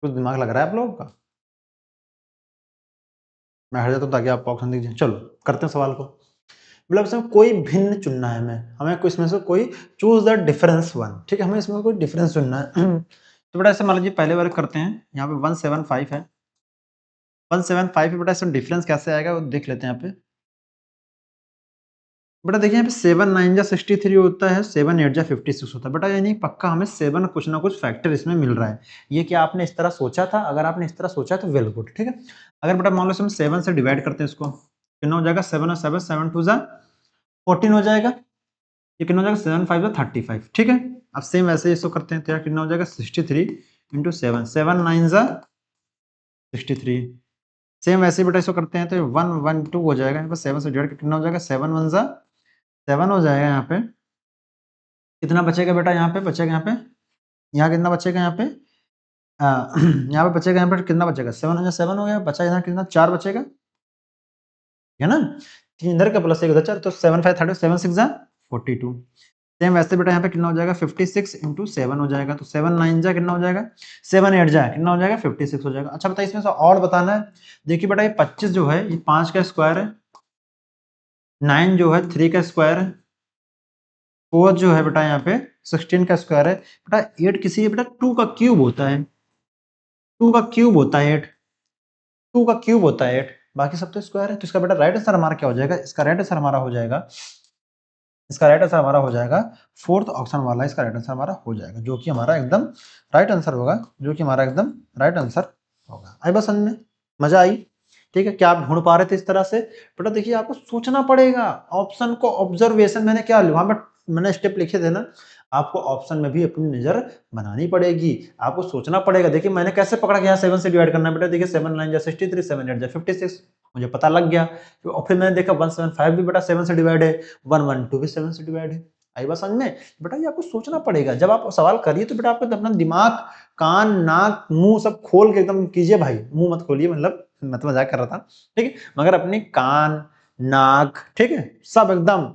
कुछ दिमाग लग रहा है आप लोगों का? मैं हट जाता हूँ ताकि आपको ऑप्शन दीजिए। चलो करते हैं सवाल को। मतलब इसमें कोई भिन्न चुनना है, हमें कोई इसमें से कोई चूज द डिफरेंस वन। ठीक है, हमें इसमें कोई डिफरेंस चुनना है। तो बेटा ऐसे मान लीजिए, पहले वाले करते हैं। यहाँ पे 175 है, 175 है बेटा, इसमें डिफरेंस कैसे आएगा वो देख लेते हैं। यहाँ पे बेटा देखिए, यहाँ पे 7 9 जा 63 होता है, 7 8 जा 56 होता है बेटा, यानी पक्का हमें 7 कुछ ना कुछ फैक्टर इसमें मिल रहा है। ये क्या आपने इस तरह सोचा था? अगर आपने इस तरह सोचा तो वेल गुड। ठीक है, अगर बेटा मान लो हम 7 से डिवाइड करते हैं इसको, कितना हो जाएगा? 7 और 7, 7 2 जा 14 हो जाएगा। ये कितना हो जाएगा? 7 5 जा 35। ठीक है, अब सेम वैसे इसको करते हैं, तो यार कितना हो जाएगा? 63 इंटू 7, 7 9 जा 63। सेम वैसे ही बेटा इसको करते हैं, तो 1 1 2 हो जाएगा। यहाँ पर 7 से डिवाइड करके कितना हो जाएगा? 7 1 जा 7 हो जाएगा। यहाँ पे कितना बचेगा बेटा? यहाँ पे बचेगा, यहाँ कितना बचेगा? यहाँ पे यहाँ पे बचेगा, यहाँ पे कितना बचेगा? 7 हो गया, बचा यहाँ कितना? 4 बचेगा, है ना? 3 इधर का प्लस 1 उधर 4, तो 7 5 30, 7 6 जा 42। सेम वैसे बेटा यहाँ पे कितना हो जाएगा? 56 इंटू 7 हो जाएगा, तो 7 9 जा कितना हो जाएगा? 7 8 जा कितना हो जाएगा? 56 हो जाएगा। अच्छा बताइए, इसमें से और बताना है। देखिए बेटा, ये 25 जो है ये 5 का स्क्वायर है, 9 जो है 3 का स्क्वायर है, 4 जो है बेटा यहाँ पे 16 का स्क्वायर है। बेटा 8 किसी बेटा 2 का क्यूब होता है, 2 का क्यूब होता है 8, 2 का क्यूब होता है 8, बाकी सब तो स्क्वायर है। तो इसका बेटा राइट आंसर हमारा क्या हो जाएगा? इसका राइट आंसर हमारा हो जाएगा इसका राइट आंसर हमारा हो जाएगा फोर्थ ऑप्शन वाला, इसका राइट आंसर हमारा हो जाएगा, जो कि हमारा एकदम राइट आंसर होगा, जो कि हमारा एकदम राइट आंसर होगा। आई बस समझ में, मजा आई? ठीक है, क्या आप ढूंढ पा रहे थे इस तरह से? बेटा देखिए आपको सोचना पड़ेगा, ऑप्शन को ऑब्जर्वेशन मैंने क्या वहां पर मैंने स्टेप लिखे थे ना, आपको ऑप्शन में भी अपनी नजर बनानी पड़ेगी, आपको सोचना पड़ेगा। देखिए मैंने कैसे पकड़ा कि यहाँ 7 से डिवाइड करना है बेटा, देखिए 7 9 जा 63, 7 8 जा 56, मुझे पता लग गया। और फिर मैंने देखा 175 भी बेटा 7 से डिवाइड है, 112 भी 7 से डिवाइड है। आई बात समझ में? बेटा ये आपको सोचना पड़ेगा, जब आप सवाल करिए तो बेटा आपको अपना दिमाग, कान, नाक, मुंह सब खोल के एकदम कीजिए भाई, मुंह मत खोलिए, मतलब मैं तो मजाक कर रहा था, ठीक है, मगर अपने कान, नाक, ठीक है, सब एकदम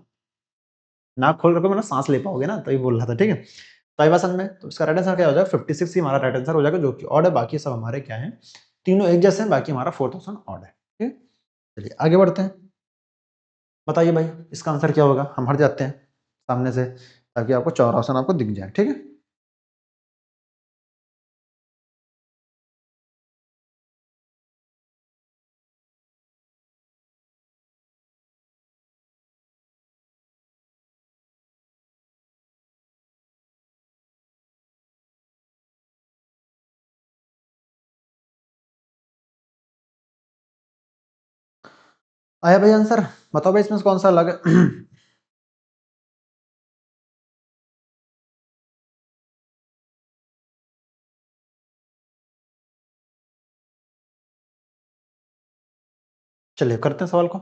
नाक खोल रखो, मतलब सांस ले पाओगे ना, तो ये बोल रहा था, ठीक है। तो आई बात समझ में? तो इसका राइट आंसर क्या हो जाएगा, 56 ही हमारा राइट आंसर हो जाएगा, जो कि ऑड है, बाकी सब हमारे क्या है, तीनों एक जैसे हैं, बाकी हमारा फोर्थ ऑप्शन ऑड है। ठीक है, चलिए आगे बढ़ते हैं। बताइए भाई इसका आंसर क्या होगा, हम हट जाते हैं सामने से ताकि आपको चौरा ऑप्शन आपको दिख जाए। ठीक है, आया भाई आंसर? बताओ भाई इसमें से कौन सा अलग है? चलिए करते हैं सवाल को।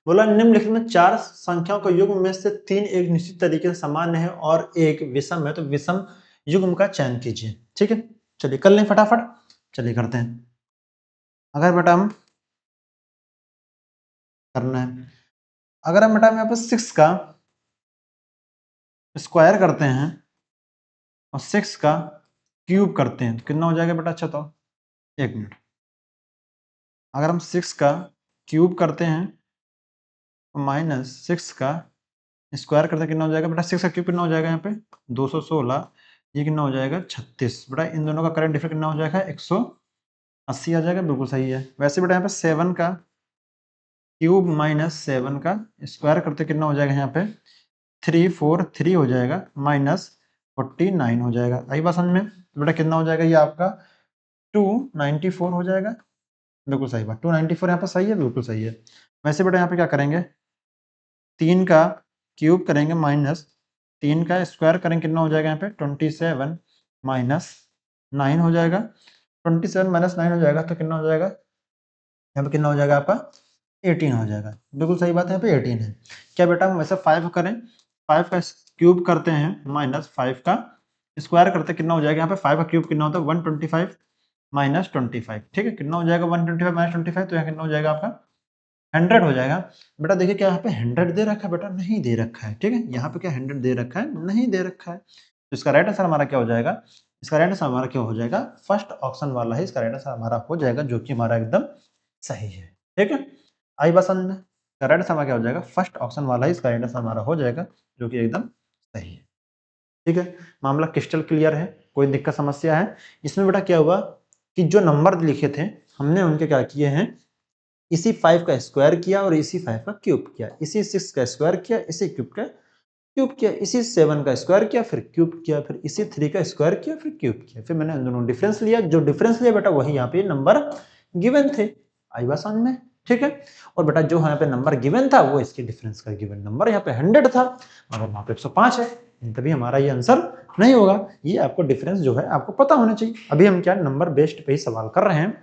बोला निम्नलिखित में चार संख्याओं का युग्म में से तीन एक निश्चित तरीके से समान है और एक विषम है, तो विषम युग्म का चयन कीजिए। ठीक है, चलिए कर लें फटाफट, चलिए करते हैं। अगर बेटा हम करना है, अगर हम बेटा यहाँ पे 6 का स्क्वायर करते हैं और 6 का क्यूब करते हैं तो कितना हो जाएगा बेटा? अच्छा तो एक मिनट, अगर हम 6 का क्यूब करते हैं माइनस 6 का स्क्वायर करते हैं कितना हो जाएगा बेटा? 6 का क्यूब कितना हो जाएगा यहाँ पे? 216, ये कितना हो जाएगा? 36। बेटा इन दोनों का करंट डिफरेंस कितना हो जाएगा? 180 आ जाएगा, बिल्कुल सही है। वैसे बेटा यहाँ पे 7 का क्यूब माइनस 7 का स्क्वायर करते कितना हो जाएगा यहाँ पे? 343 हो जाएगा, माइनस 49 हो जाएगा। आई बात समझ में? तो बेटा कितना हो जाएगा ये आपका? 294 हो जाएगा, बिल्कुल सही बात। 294 यहाँ पे सही है, बिल्कुल सही है। वैसे बेटा यहाँ पे क्या करेंगे? 3 का क्यूब करेंगे माइनस 3 का स्क्वायर करेंगे कितना हो जाएगा यहाँ पे? 27 माइनस 9 हो जाएगा। 27 माइनस 9 हो जाएगा तो कितना हो जाएगा यहाँ पे? कितना हो जाएगा आपका? 18 हो जाएगा, बिल्कुल सही बात है, यहाँ पे 18 है। क्या बेटा हम वैसे 5 करें, 5 का क्यूब करते हैं माइनस 5 का स्क्वायर करते कितना हो जाएगा यहाँ पे? 5 का क्यूब कितना होता है? 125 माइनस 25। ठीक है, कितना हो जाएगा 125 माइनस 25? तो यहाँ कितना हो जाएगा आपका? 100 हो जाएगा। बेटा देखिए क्या यहाँ पे 100 दे रखा है? बेटा नहीं दे रखा है। ठीक है, यहाँ पे क्या 100 दे रखा है? नहीं दे रखा है। तो इसका राइट आंसर हमारा क्या हो जाएगा? इसका राइट आंसर हमारा क्या हो जाएगा? फर्स्ट ऑप्शन वाला है इसका राइट आंसर हमारा हो जाएगा, जो कि हमारा एकदम सही है। ठीक है, आई बात समझ में? इसका राइट आंसर हमारा क्या हो जाएगा? फर्स्ट ऑप्शन वाला है इसका राइट आंसर हमारा हो जाएगा, जो कि एकदम सही है। ठीक है, मामला क्रिस्टल क्लियर है, कोई दिक्कत समस्या है? इसमें बेटा क्या हुआ कि जो नंबर लिखे थे हमने उनके क्या किए हैं, इसी 5 का स्क्वायर किया और इसी 5 का क्यूब किया, इसी 6 का स्क्वायर किया, इसी क्यूब किया, इसी 7 का स्क्वायर किया, फिर क्यूब किया, फिर इसी 3 का स्क्वायर किया, फिर क्यूब किया, फिर मैंने उन दोनों डिफरेंस लिया, जो डिफरेंस लिया बेटा वही यहाँ पे नंबर गिवन थे। आई बात समझ में? ठीक है, और बेटा जो यहाँ पे नंबर गिवन था वो इसके डिफरेंस का गिवन नंबर यहाँ पे 100 था, मगर वहाँ पे 105 है, तभी हमारा ये आंसर नहीं होगा। ये आपको डिफरेंस जो है आपको पता होना चाहिए। अभी हम क्या नंबर बेस्ड पे ही सवाल कर रहे हैं।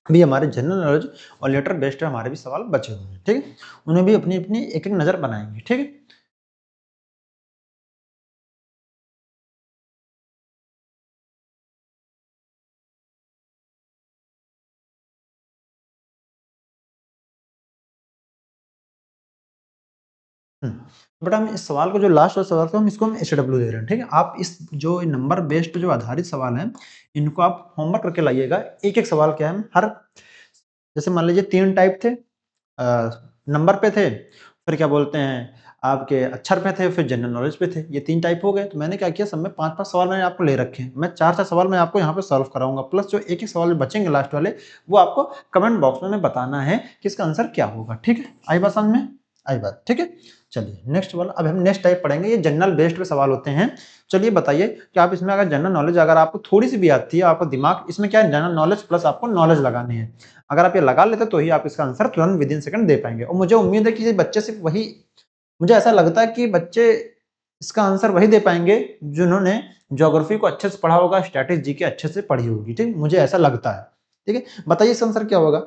अभी हमारे जनरल नॉलेज और लेटर बेस्ड हमारे भी सवाल बचे हुए हैं। ठीक है, उन्हें भी अपनी अपनी एक एक नजर बनाएंगे। ठीक है, बट हम इस सवाल को जो लास्ट वाला सवाल था हम इसको हम HW दे रहे हैं। ठीक है, आप इस जो नंबर बेस्ड जो आधारित सवाल हैं इनको आप होमवर्क करके लाइएगा। एक एक सवाल क्या है हर, जैसे मान लीजिए 3 टाइप थे, नंबर पे थे, फिर क्या बोलते हैं आपके अक्षर पे थे, फिर जनरल नॉलेज पे थे। ये 3 टाइप हो गए, तो मैंने क्या किया सब में 5-5 सवाल मैंने आपको ले रखे हैं। मैं 4-4 सवाल मैं आपको यहाँ पे सॉल्व कराऊंगा, प्लस जो एक एक सवाल बचेंगे लास्ट वाले वो आपको कमेंट बॉक्स में बताना है कि इसका आंसर क्या होगा। ठीक है, आई बात समझ में? आई बात, ठीक है। चलिए नेक्स्ट वाला, अब हम नेक्स्ट टाइप पढ़ेंगे, ये जनरल बेस्ड पे सवाल होते हैं। चलिए बताइए कि आप इसमें अगर जनरल नॉलेज अगर आपको थोड़ी सी भी आती है, आपका दिमाग इसमें क्या है, जनरल नॉलेज प्लस आपको नॉलेज लगानी है। अगर आप ये लगा लेते तो ही आप इसका आंसर तुरंत विद इन सेकंड दे पाएंगे। और मुझे उम्मीद है कि ये बच्चे सिर्फ वही, मुझे ऐसा लगता है कि बच्चे इसका आंसर वही दे पाएंगे जिन्होंने ज्योग्राफी को अच्छे से पढ़ा होगा, स्टैटिस्टिक्स जीके अच्छे से पढ़ी होगी, ठीक, मुझे ऐसा लगता है। ठीक है, बताइए इसका आंसर क्या होगा।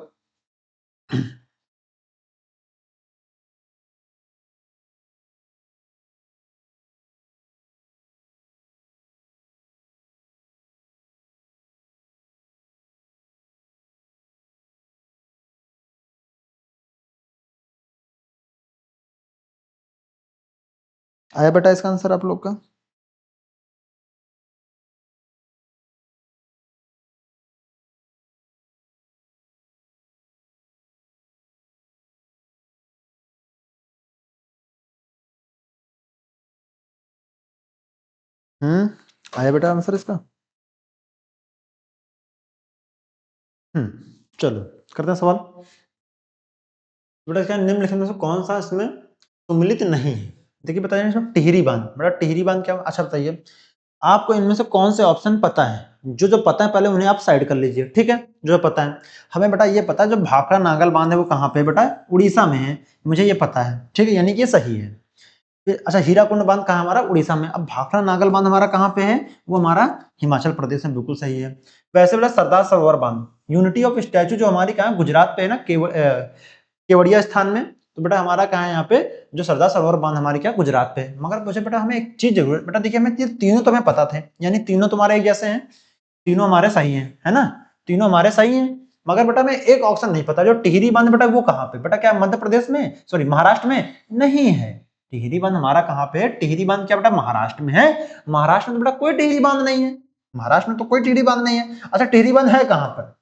आया बेटा इसका आंसर आप लोग का। आया बेटा आंसर इसका। चलो करते हैं सवाल। बेटा क्या निम्नलिखित में से कौन सा इसमें सुमिलित नहीं है। देखिए बताइए इसमें टिहरी बांध, बेटा टिहरी बांध क्या, अच्छा बताइए आपको इनमें से कौन से ऑप्शन पता है। जो पता है पहले उन्हें आप साइड कर लीजिए, ठीक है। जो पता है हमें बेटा ये पता है, जो भाखड़ा नागल बांध है वो कहाँ पे बेटा, उड़ीसा में है, मुझे ये पता है, ठीक है, यानी कि ये सही है। फिर अच्छा हीराकुंड बांध कहाँ हमारा, उड़ीसा में। अब भाखड़ा नागल बांध हमारा कहाँ पे है, वो हमारा हिमाचल प्रदेश में, बिल्कुल सही है। वैसे बेटा सरदार सरोवर बांध, यूनिटी ऑफ स्टैचू जो हमारी कहाँ है, गुजरात पे है ना, केवड़िया स्थान में। तो बेटा हमारा कहाँ है यहाँ पे, जो सरदार सरोवर बांध हमारी क्या गुजरात पे है। मगर मुझे बेटा हमें एक चीज जरूर, बेटा देखिए हमें तीनों तो हमें पता थे, यानी तीनों तुम्हारे एक जैसे हैं, तीनों हमारे सही हैं, है ना, तीनों हमारे सही हैं। मगर बेटा हमें एक ऑप्शन नहीं पता, जो टिहरी बांध बेटा वो कहाँ पे, बेटा क्या मध्य प्रदेश में, सॉरी महाराष्ट्र में नहीं है। टिहरी बांध हमारा कहाँ पे है, टिहरी बांध क्या बेटा महाराष्ट्र में है। महाराष्ट्र में तो बेटा कोई टिहरी बांध नहीं है, महाराष्ट्र में तो कोई टिहरी बांध नहीं है। अच्छा टिहरी बांध है कहाँ पर,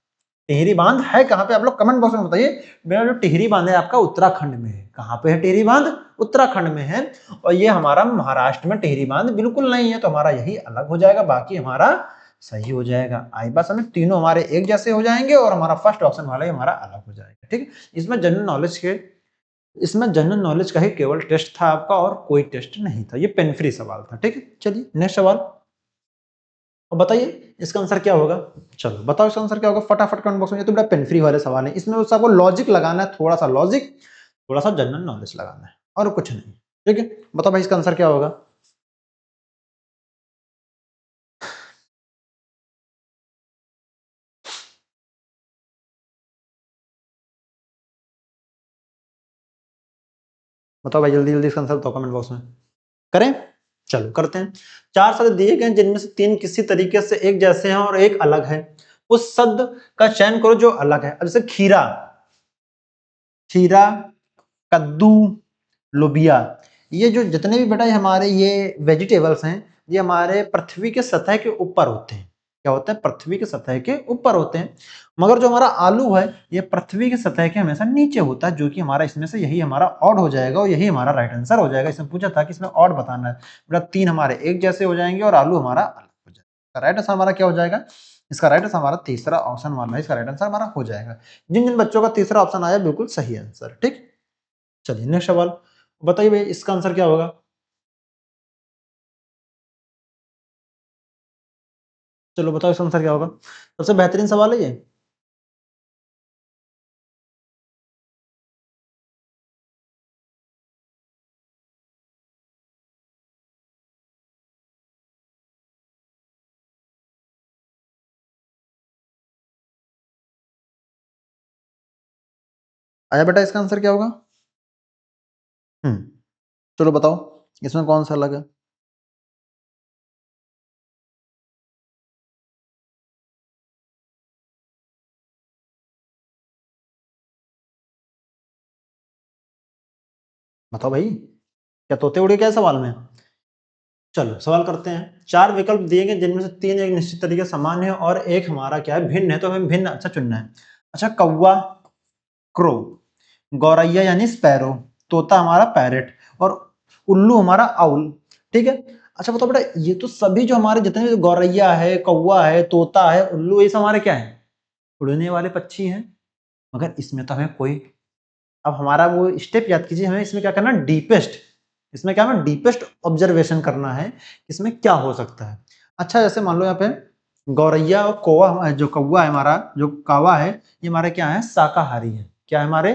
टिहरी बांध है कहाँ पे, आप लोग कमेंट बॉक्स में बताइए। मेरा जो टिहरी बांध है आपका उत्तराखंड में है। कहाँ पे है टिहरी बांध, उत्तराखंड में है। और ये हमारा महाराष्ट्र में टिहरी बांध बिल्कुल नहीं है, तो हमारा यही अलग हो जाएगा, बाकी हमारा सही हो जाएगा। आई बात समझ, तीनों हमारे एक जैसे हो जाएंगे और हमारा फर्स्ट ऑप्शन वाला ही हमारा अलग हो जाएगा, ठीक है। इसमें जनरल नॉलेज का ही केवल टेस्ट था आपका, और कोई टेस्ट नहीं था, ये पेन फ्री सवाल था, ठीक है। चलिए नेक्स्ट सवाल, और बताइए इसका आंसर क्या होगा। चलो बताओ इसका आंसर क्या होगा फटाफट कमेंट बॉक्स में। ये तो बड़ा पेन फ्री वाले सवाल है, इसमें बस आपको लॉजिक लगाना है, थोड़ा सा लॉजिक, थोड़ा सा जनरल नॉलेज लगाना है, और कुछ नहीं, ठीक है। बताओ भाई इसका आंसर क्या होगा। बताओ भाई जल्दी जल्दी इसका आंसर बताओ कमेंट बॉक्स में। करें, चलो करते हैं। चार शब्द दिए गए जिनमें से तीन किसी तरीके से एक जैसे हैं और एक अलग है, उस शब्द का चयन करो जो अलग है। अब जैसे खीरा, खीरा, कद्दू, लोबिया, ये जो जितने भी बेटा हमारे ये वेजिटेबल्स हैं, ये हमारे पृथ्वी के सतह के ऊपर होते हैं। क्या होता है, पृथ्वी के सतह के ऊपर होते हैं। मगर जो हमारा आलू है ये पृथ्वी के सतह के हमेशा नीचे होता है, जो कि हमारा इसमें से यही हमारा ऑड हो जाएगा, और यही हमारा राइट आंसर हो जाएगा। इसमें पूछा था कि इसमें ऑड बताना है, बेटा तीन हमारे एक जैसे हो जाएंगे और आलू हमारा अलग हो जाएगा। राइट आंसर हमारा क्या हो जाएगा, इसका राइट आंसर हमारा तीसरा ऑप्शन वाला है, इसका राइट आंसर हमारा हो जाएगा। जिन जिन बच्चों का तीसरा ऑप्शन आया बिल्कुल सही आंसर, ठीक। चलिए नेक्स्ट सवाल, बताइए भाई इसका आंसर क्या होगा। चलो बताओ इसका आंसर क्या होगा, सबसे बेहतरीन सवाल है ये। आया बेटा इसका आंसर क्या होगा। हम्म, चलो बताओ इसमें कौन सा अलग है। बताओ भाई, क्या तोते उड़े क्या सवाल में। चलो सवाल करते हैं। चार विकल्प दिए गए जिनमें से तीन एक निश्चित तरीके समान है और एक हमारा क्या है भिन्न है, तो हमें भिन्न अच्छा चुनना है। अच्छा कौवा, क्रो, गौरैया यानी स्पैरो, तोता हमारा पैरेट, और उल्लू हमारा आउल, ठीक है। अच्छा बताओ बेटा ये तो सभी जो हमारे जितने भी गौरैया है, कौवा है, तोता है, उल्लू, ये सब हमारे क्या है, उड़ने वाले पक्षी हैं। मगर इसमें तो हमें कोई अब हमारा वो स्टेप याद कीजिए, हमें इसमें क्या करना है, डीपेस्ट, इसमें क्या हमें डीपेस्ट ऑब्जर्वेशन करना है, इसमें क्या हो सकता है। अच्छा जैसे मान लो यहाँ पे गौरैया और कौवा, जो कौवा है हमारा, जो कावा है, ये हमारे क्या है, शाकाहारी है। क्या है हमारे,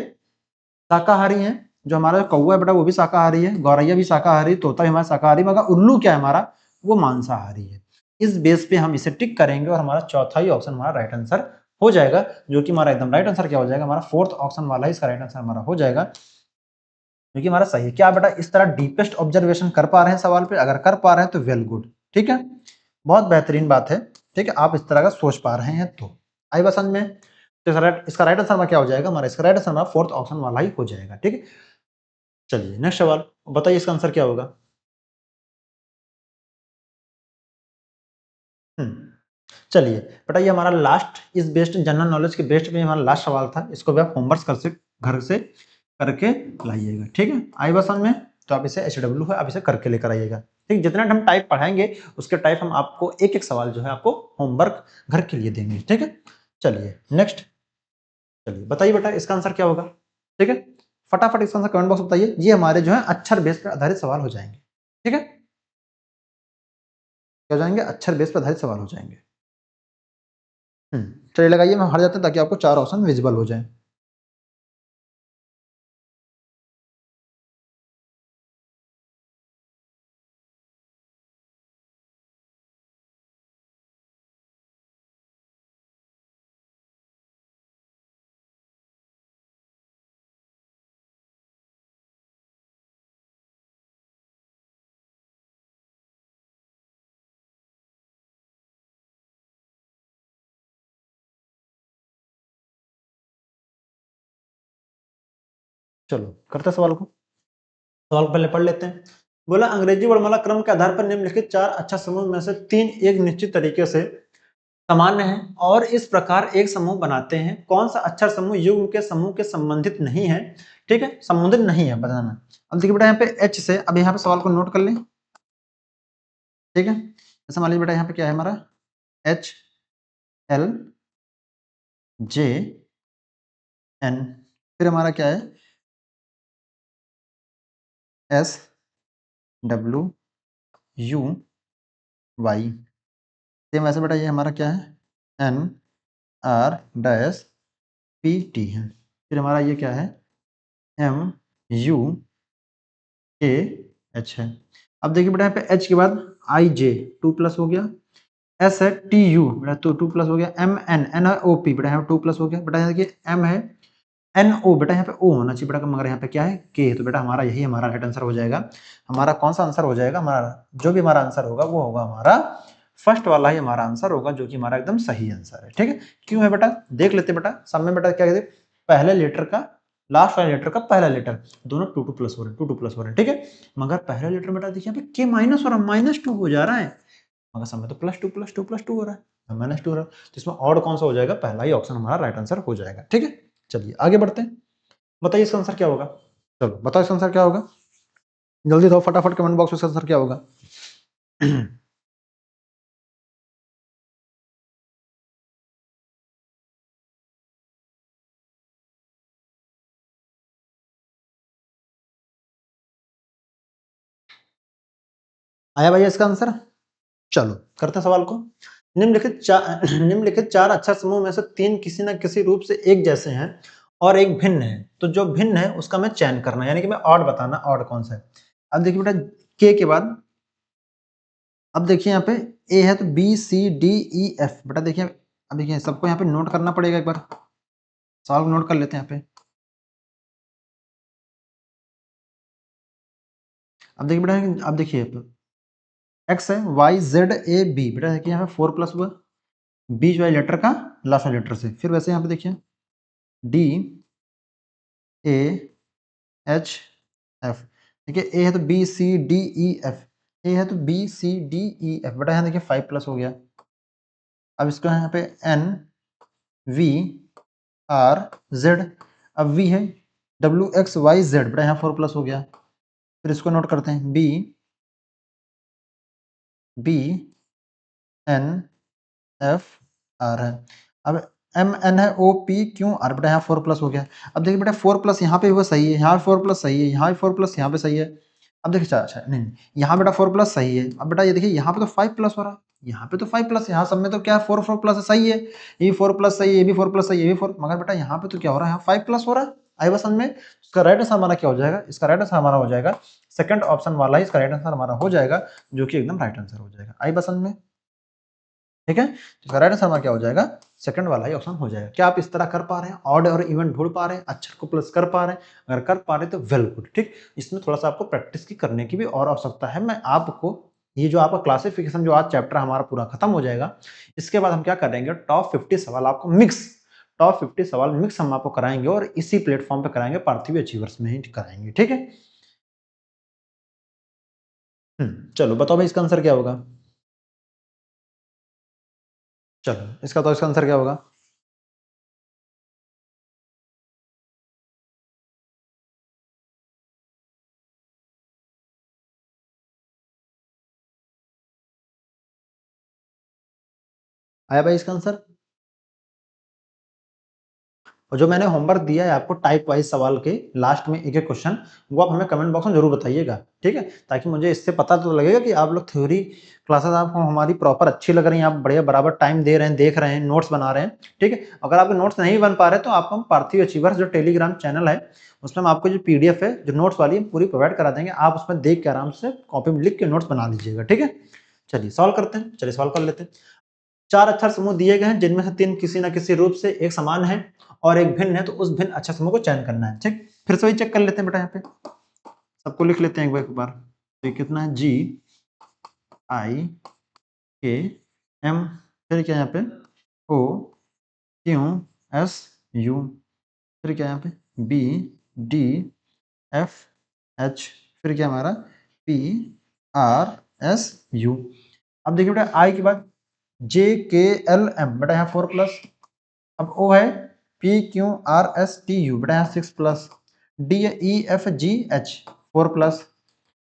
शाकाहारी है। जो हमारा कौवा है बेटा वो भी शाकाहारी है, गौरैया भी शाकाहारी, तोता भी हमारा शाकाहारी, मगर उल्लू क्या है हमारा, वो मांसाहारी है। इस बेस पे हम इसे टिक करेंगे और हमारा चौथा ही ऑप्शन हमारा राइट आंसर हो जाएगा, जो कि हमारा एकदम राइट आंसर क्या हो जाएगा, हमारा फोर्थ ऑप्शन वाला ही इसका राइट आंसर हमारा हो जाएगा, जो कि हमारा सही है। क्या बेटा इस तरह डीपेस्ट ऑब्जर्वेशन कर पा रहे हैं सवाल पे, अगर कर पा रहे हैं तो वेल गुड, ठीक है, बहुत बेहतरीन बात है, ठीक है, आप इस तरह का सोच पा रहे हैं तो आई बात समझ में। तो इसका राइट आंसर हमारा क्या हो जाएगा, हमारा इसका राइट आंसर हमारा फोर्थ ऑप्शन वाला ही हो जाएगा, ठीक है। चलिए नेक्स्ट सवाल बताइए, इसका आंसर क्या होगा। चलिए बेटा ये हमारा लास्ट, इस बेस्ड जनरल नॉलेज के बेस्ड पे हमारा लास्ट सवाल था, इसको भी आप होमवर्क घर से करके लाइएगा, ठीक है। आई बात समझ में, तो आप इसे HW है, आप इसे करके लेकर आइएगा, ठीक। जितना हम टाइप पढ़ाएंगे उसके टाइप हम आपको एक एक सवाल जो है आपको होमवर्क घर के लिए देंगे, ठीक है। चलिए नेक्स्ट, चलिए बताइए बेटा इसका आंसर क्या होगा, ठीक है। फटाफट इसका आंसर कमेंट बॉक्स में बताइए, ये हमारे जो है अक्षर बेस पर आधारित सवाल हो जाएंगे, ठीक है, क्या हो जाएंगे, अक्षर बेस पर आधारित सवाल हो जाएंगे। चलिए लगाइए, मैं हट जाते हैं ताकि आपको चार ऑप्शन विजिबल हो जाए। चलो करते हैं सवाल को, सवाल को पहले पढ़ लेते हैं। बोला अंग्रेजी वर्णमाला क्रम के आधार पर निम्नलिखित चार अक्षर समूह में से तीन एक निश्चित तरीके से सामान्य है और इस प्रकार एक समूह बनाते हैं, कौन सा अक्षर समूह युग्म के समूह के संबंधित नहीं है, ठीक है, संबंधित नहीं है बताना। अब देखिए बेटा यहाँ पे एच से, अब यहाँ पे सवाल को नोट कर लें, ठीक है। जैसे मान लीजिए बेटा यहाँ पे क्या है हमारा, HLJN, फिर हमारा क्या है SWY, सेम वैसे बेटा ये हमारा क्या है NR-PT है, फिर हमारा ये क्या है MUKH है। अब देखिए बेटा यहाँ पे H के बाद IJ 2 प्लस हो गया, S है TU बेटा तो 2 प्लस हो गया, MN है OP बेटा यहाँ पे 2 प्लस हो गया, बेटा यहाँ देखिए M है NO बेटा यहाँ पे O होना चाहिए बेटा, मगर यहाँ पे क्या है K, तो बेटा हमारा यही हमारा राइट आंसर हो जाएगा। हमारा कौन सा आंसर हो जाएगा, हमारा जो भी हमारा आंसर होगा वो होगा हमारा फर्स्ट वाला ही हमारा आंसर होगा, जो कि हमारा एकदम सही आंसर है, ठीक है। क्यों है बेटा, देख लेते बेटा सामने बेटा क्या कहते, पहले लेटर का लास्ट वाले लेटर का पहला लेटर, दोनों 2 प्लस हो रहे हैं, 2 प्लस हो रहे हैं, ठीक है। मगर पहला लेटर बेटा देखिए यहाँ पे K माइनस हो रहा है, -2 हो जा रहा है, मगर समय तो +2 हो रहा है, -2 हो रहा है, तो इसमें ऑड कौन सा हो जाएगा, पहला ही ऑप्शन हमारा राइट आंसर हो जाएगा, ठीक है। चलिए आगे बढ़ते हैं, बताइए इसका आंसर क्या होगा। चलो बताओ इसका आंसर क्या होगा, जल्दी दो फटाफट कमेंट बॉक्स में इसका आंसर क्या होगा। आया भैया इसका आंसर, चलो करते हैं सवाल को। निम्नलिखित चार अक्षर समूह में से तीन किसी न किसी रूप से एक जैसे हैं और एक भिन्न है, तो जो भिन्न है उसका मैं चयन करना, यानी कि मैं ऑड बताना, ऑड कौन सा है। अब देखिए बेटा के के बाद, अब देखिए यहाँ पे ए है तो BCDEF बेटा देखिए, अब देखिए सबको यहाँ पे नोट करना पड़ेगा, एक बार सवाल को नोट कर लेते हैं यहाँ पे। अब देखिए बेटा, अब देखिए एक्स है YZAB बेटा देखिए यहाँ पे 4 प्लस हुआ, बीच वाले लेटर का लास्ट वाले लेटर से, फिर वैसे यहाँ पे देखिए DAHF, देखिए ए है तो BCDEF, ए है तो BCDEF बेटा यहाँ देखिए 5 प्लस हो गया। अब इसको यहाँ पे NVRZ, अब V है WXYZ बेटा यहाँ 4 प्लस हो गया, फिर इसको नोट करते हैं BNFR है। अब एम एन है ओ पी क्यू आर, बेटा यहाँ 4 प्लस हो गया। अब देखिए बेटा 4 प्लस यहाँ पे वो सही है, यहाँ पे 4 प्लस सही है, यहाँ भी 4 प्लस यहाँ पे सही है। अब देखिए अच्छा अच्छा नहीं यहाँ बेटा 4 प्लस सही है। अब बेटा ये देखिए यहाँ पे तो 5 प्लस हो रहा है, यहाँ पे तो 5 प्लस, यहाँ सब में तो क्या है 4 4 प्लस सही है, ये 4 प्लस सही है, ये भी 4 प्लस सही है, ये भी 4, मगर बेटा यहाँ पे तो क्या हो रहा है, यहाँ 5 प्लस हो रहा है। आई बस में इसका राइट आंसर हमारा क्या हो जाएगा, इसका राइट आंसर हमारा हो जाएगा सेकंड ऑप्शन वाला ही इसका राइट आंसर हमारा हो जाएगा, जो कि एकदम राइट आंसर हो जाएगा। आई बस में ठीक है, इसका राइट आंसर हमारा क्या हो जाएगा, सेकंड वाला ही ऑप्शन हो जाएगा। क्या आप इस तरह कर पा रहे हैं, ऑड और इवन ढूंढ पा रहे हैं, अक्षर को प्लस कर पा रहे हैं, अगर कर पा रहे हैं तो वेल गुड। ठीक, इसमें थोड़ा सा आपको प्रैक्टिस की करने की भी और आवश्यकता है। मैं आपको ये जो आपका क्लासिफिकेशन जो आज चैप्टर हमारा पूरा खत्म हो जाएगा, इसके बाद हम क्या करेंगे, टॉप 50 सवाल आपको मिक्स, टॉप 50 सवाल मिक्स हम आपको कराएंगे और इसी प्लेटफॉर्म पे कराएंगे, पार्थिव अचीवर्स में ही कराएंगे। ठीक है, चलो बताओ भाई इसका आंसर क्या होगा। चलो इसका तो इसका आंसर क्या होगा, आया भाई इसका आंसर। और जो मैंने होमवर्क दिया है आपको टाइप वाइज सवाल के लास्ट में एक एक क्वेश्चन, वो आप हमें कमेंट बॉक्स में जरूर बताइएगा। ठीक है, ताकि मुझे इससे पता तो लगेगा कि आप लोग थ्योरी क्लासेस आपको हमारी प्रॉपर अच्छी लग रही हैं, आप बढ़िया बराबर टाइम दे रहे हैं, देख रहे हैं, नोट्स बना रहे हैं। ठीक है, अगर आपके नोट्स नहीं बन पा रहे तो आपको हम पार्थिव अचीवर्स जो टेलीग्राम चैनल है उसमें हम आपको जो PDF है जो नोट्स वाली पूरी प्रोवाइड करा देंगे, आप उसमें देख के आराम से कॉपी में लिख के नोट्स बना लीजिएगा। ठीक है, चलिए सॉल्व करते हैं, चलिए सॉल्व कर लेते हैं। 4 अक्षर समूह दिए गए हैं जिनमें से 3 किसी न किसी रूप से एक समान है और एक भिन्न है, तो उस भिन्न अक्षर समूह को चयन करना है। ठीक, फिर से वही चेक कर लेते हैं बेटा, यहाँ पे सबको लिख लेते हैं एक बार। तो कितना है, GIKM, फिर क्या यहाँ पे OQSU, फिर क्या यहाँ पे BDFH, फिर क्या हमारा PRSU। अब देखिए बेटा आई के बाद JKLM, बेटा यहाँ 4 प्लस, अब O है PQRSTU, बेटा यहाँ 6 plus, DEFGH 4 plus,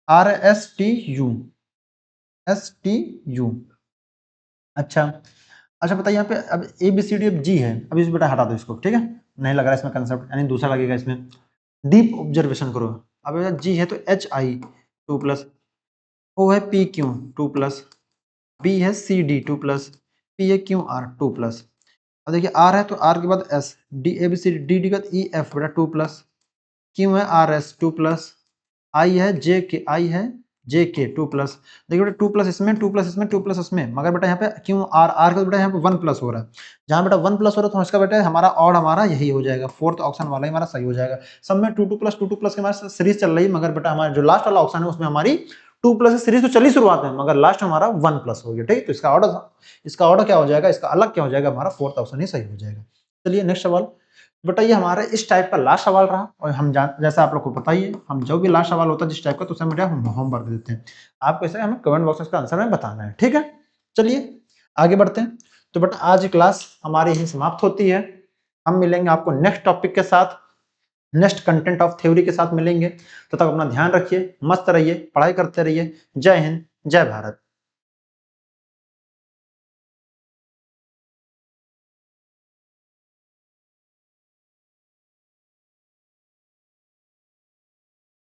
RSTU STU। अच्छा अच्छा बताइए यहाँ पे अब ABCD अब G है, अब इस बेटा हटा दो इसको। ठीक है, नहीं लग रहा है इसमें कंसेप्ट, यानी दूसरा लगेगा इसमें। डीप ऑब्जर्वेशन करो, अब G है तो HI 2 प्लस, O है PQ 2 प्लस, B है CD 2 प्लस, P है QR 2 प्लस। अब देखिए R है तो R के बाद S, D ABCD, D के बाद EF बेटा 2 प्लस, Q है RS 2 प्लस, I है JK 2 प्लस। देखिए बेटा 2 प्लस इसमें, 2 प्लस इसमें, 2 प्लस इसमें, मगर बेटा यहाँ पे QR का बेटा यहाँ पे 1 प्लस हो रहा है। जहाँ बेटा 1 प्लस हो रहा है तो इसका बेटा हमारा और हमारा यही हो जाएगा, फोर्थ ऑप्शन वाला ही हमारा सही हो जाएगा। सब में 2 2 प्लस 2 2 प्लस की हमारी सीरीज चल रही है, मगर बेटा हमारा जो लास्ट वाला ऑप्शन है उसमें हमारी 2 प्लस की सीरीज तो चली शुरुआत में, मगर लास्ट हमारा 1 प्लस हो गया। ठीक है, तो इसका ऑर्डर क्या हो जाएगा, इसका अलग क्या हो जाएगा, हमारा फोर्थ ऑप्शन ही सही हो जाएगा। चलिए नेक्स्ट सवाल बेटा, ये हमारा इस टाइप का लास्ट सवाल रहा, और हम जैसा आप लोग को पता ही है, हम जो भी लास्ट सवाल होता है जिस टाइप का तो उसे बेटा हम होमवर्क देते हैं, आपको इसे हमें कमेंट बॉक्स में इसका आंसर में बताना है। ठीक है, चलिए आगे बढ़ते हैं। तो बेटा आज क्लास हमारी यही समाप्त होती है, हम मिलेंगे आपको नेक्स्ट टॉपिक के साथ, नेक्स्ट कंटेंट ऑफ थ्योरी के साथ मिलेंगे। तो तब अपना ध्यान रखिए, मस्त रहिए, पढ़ाई करते रहिए। जय हिंद, जय भारत।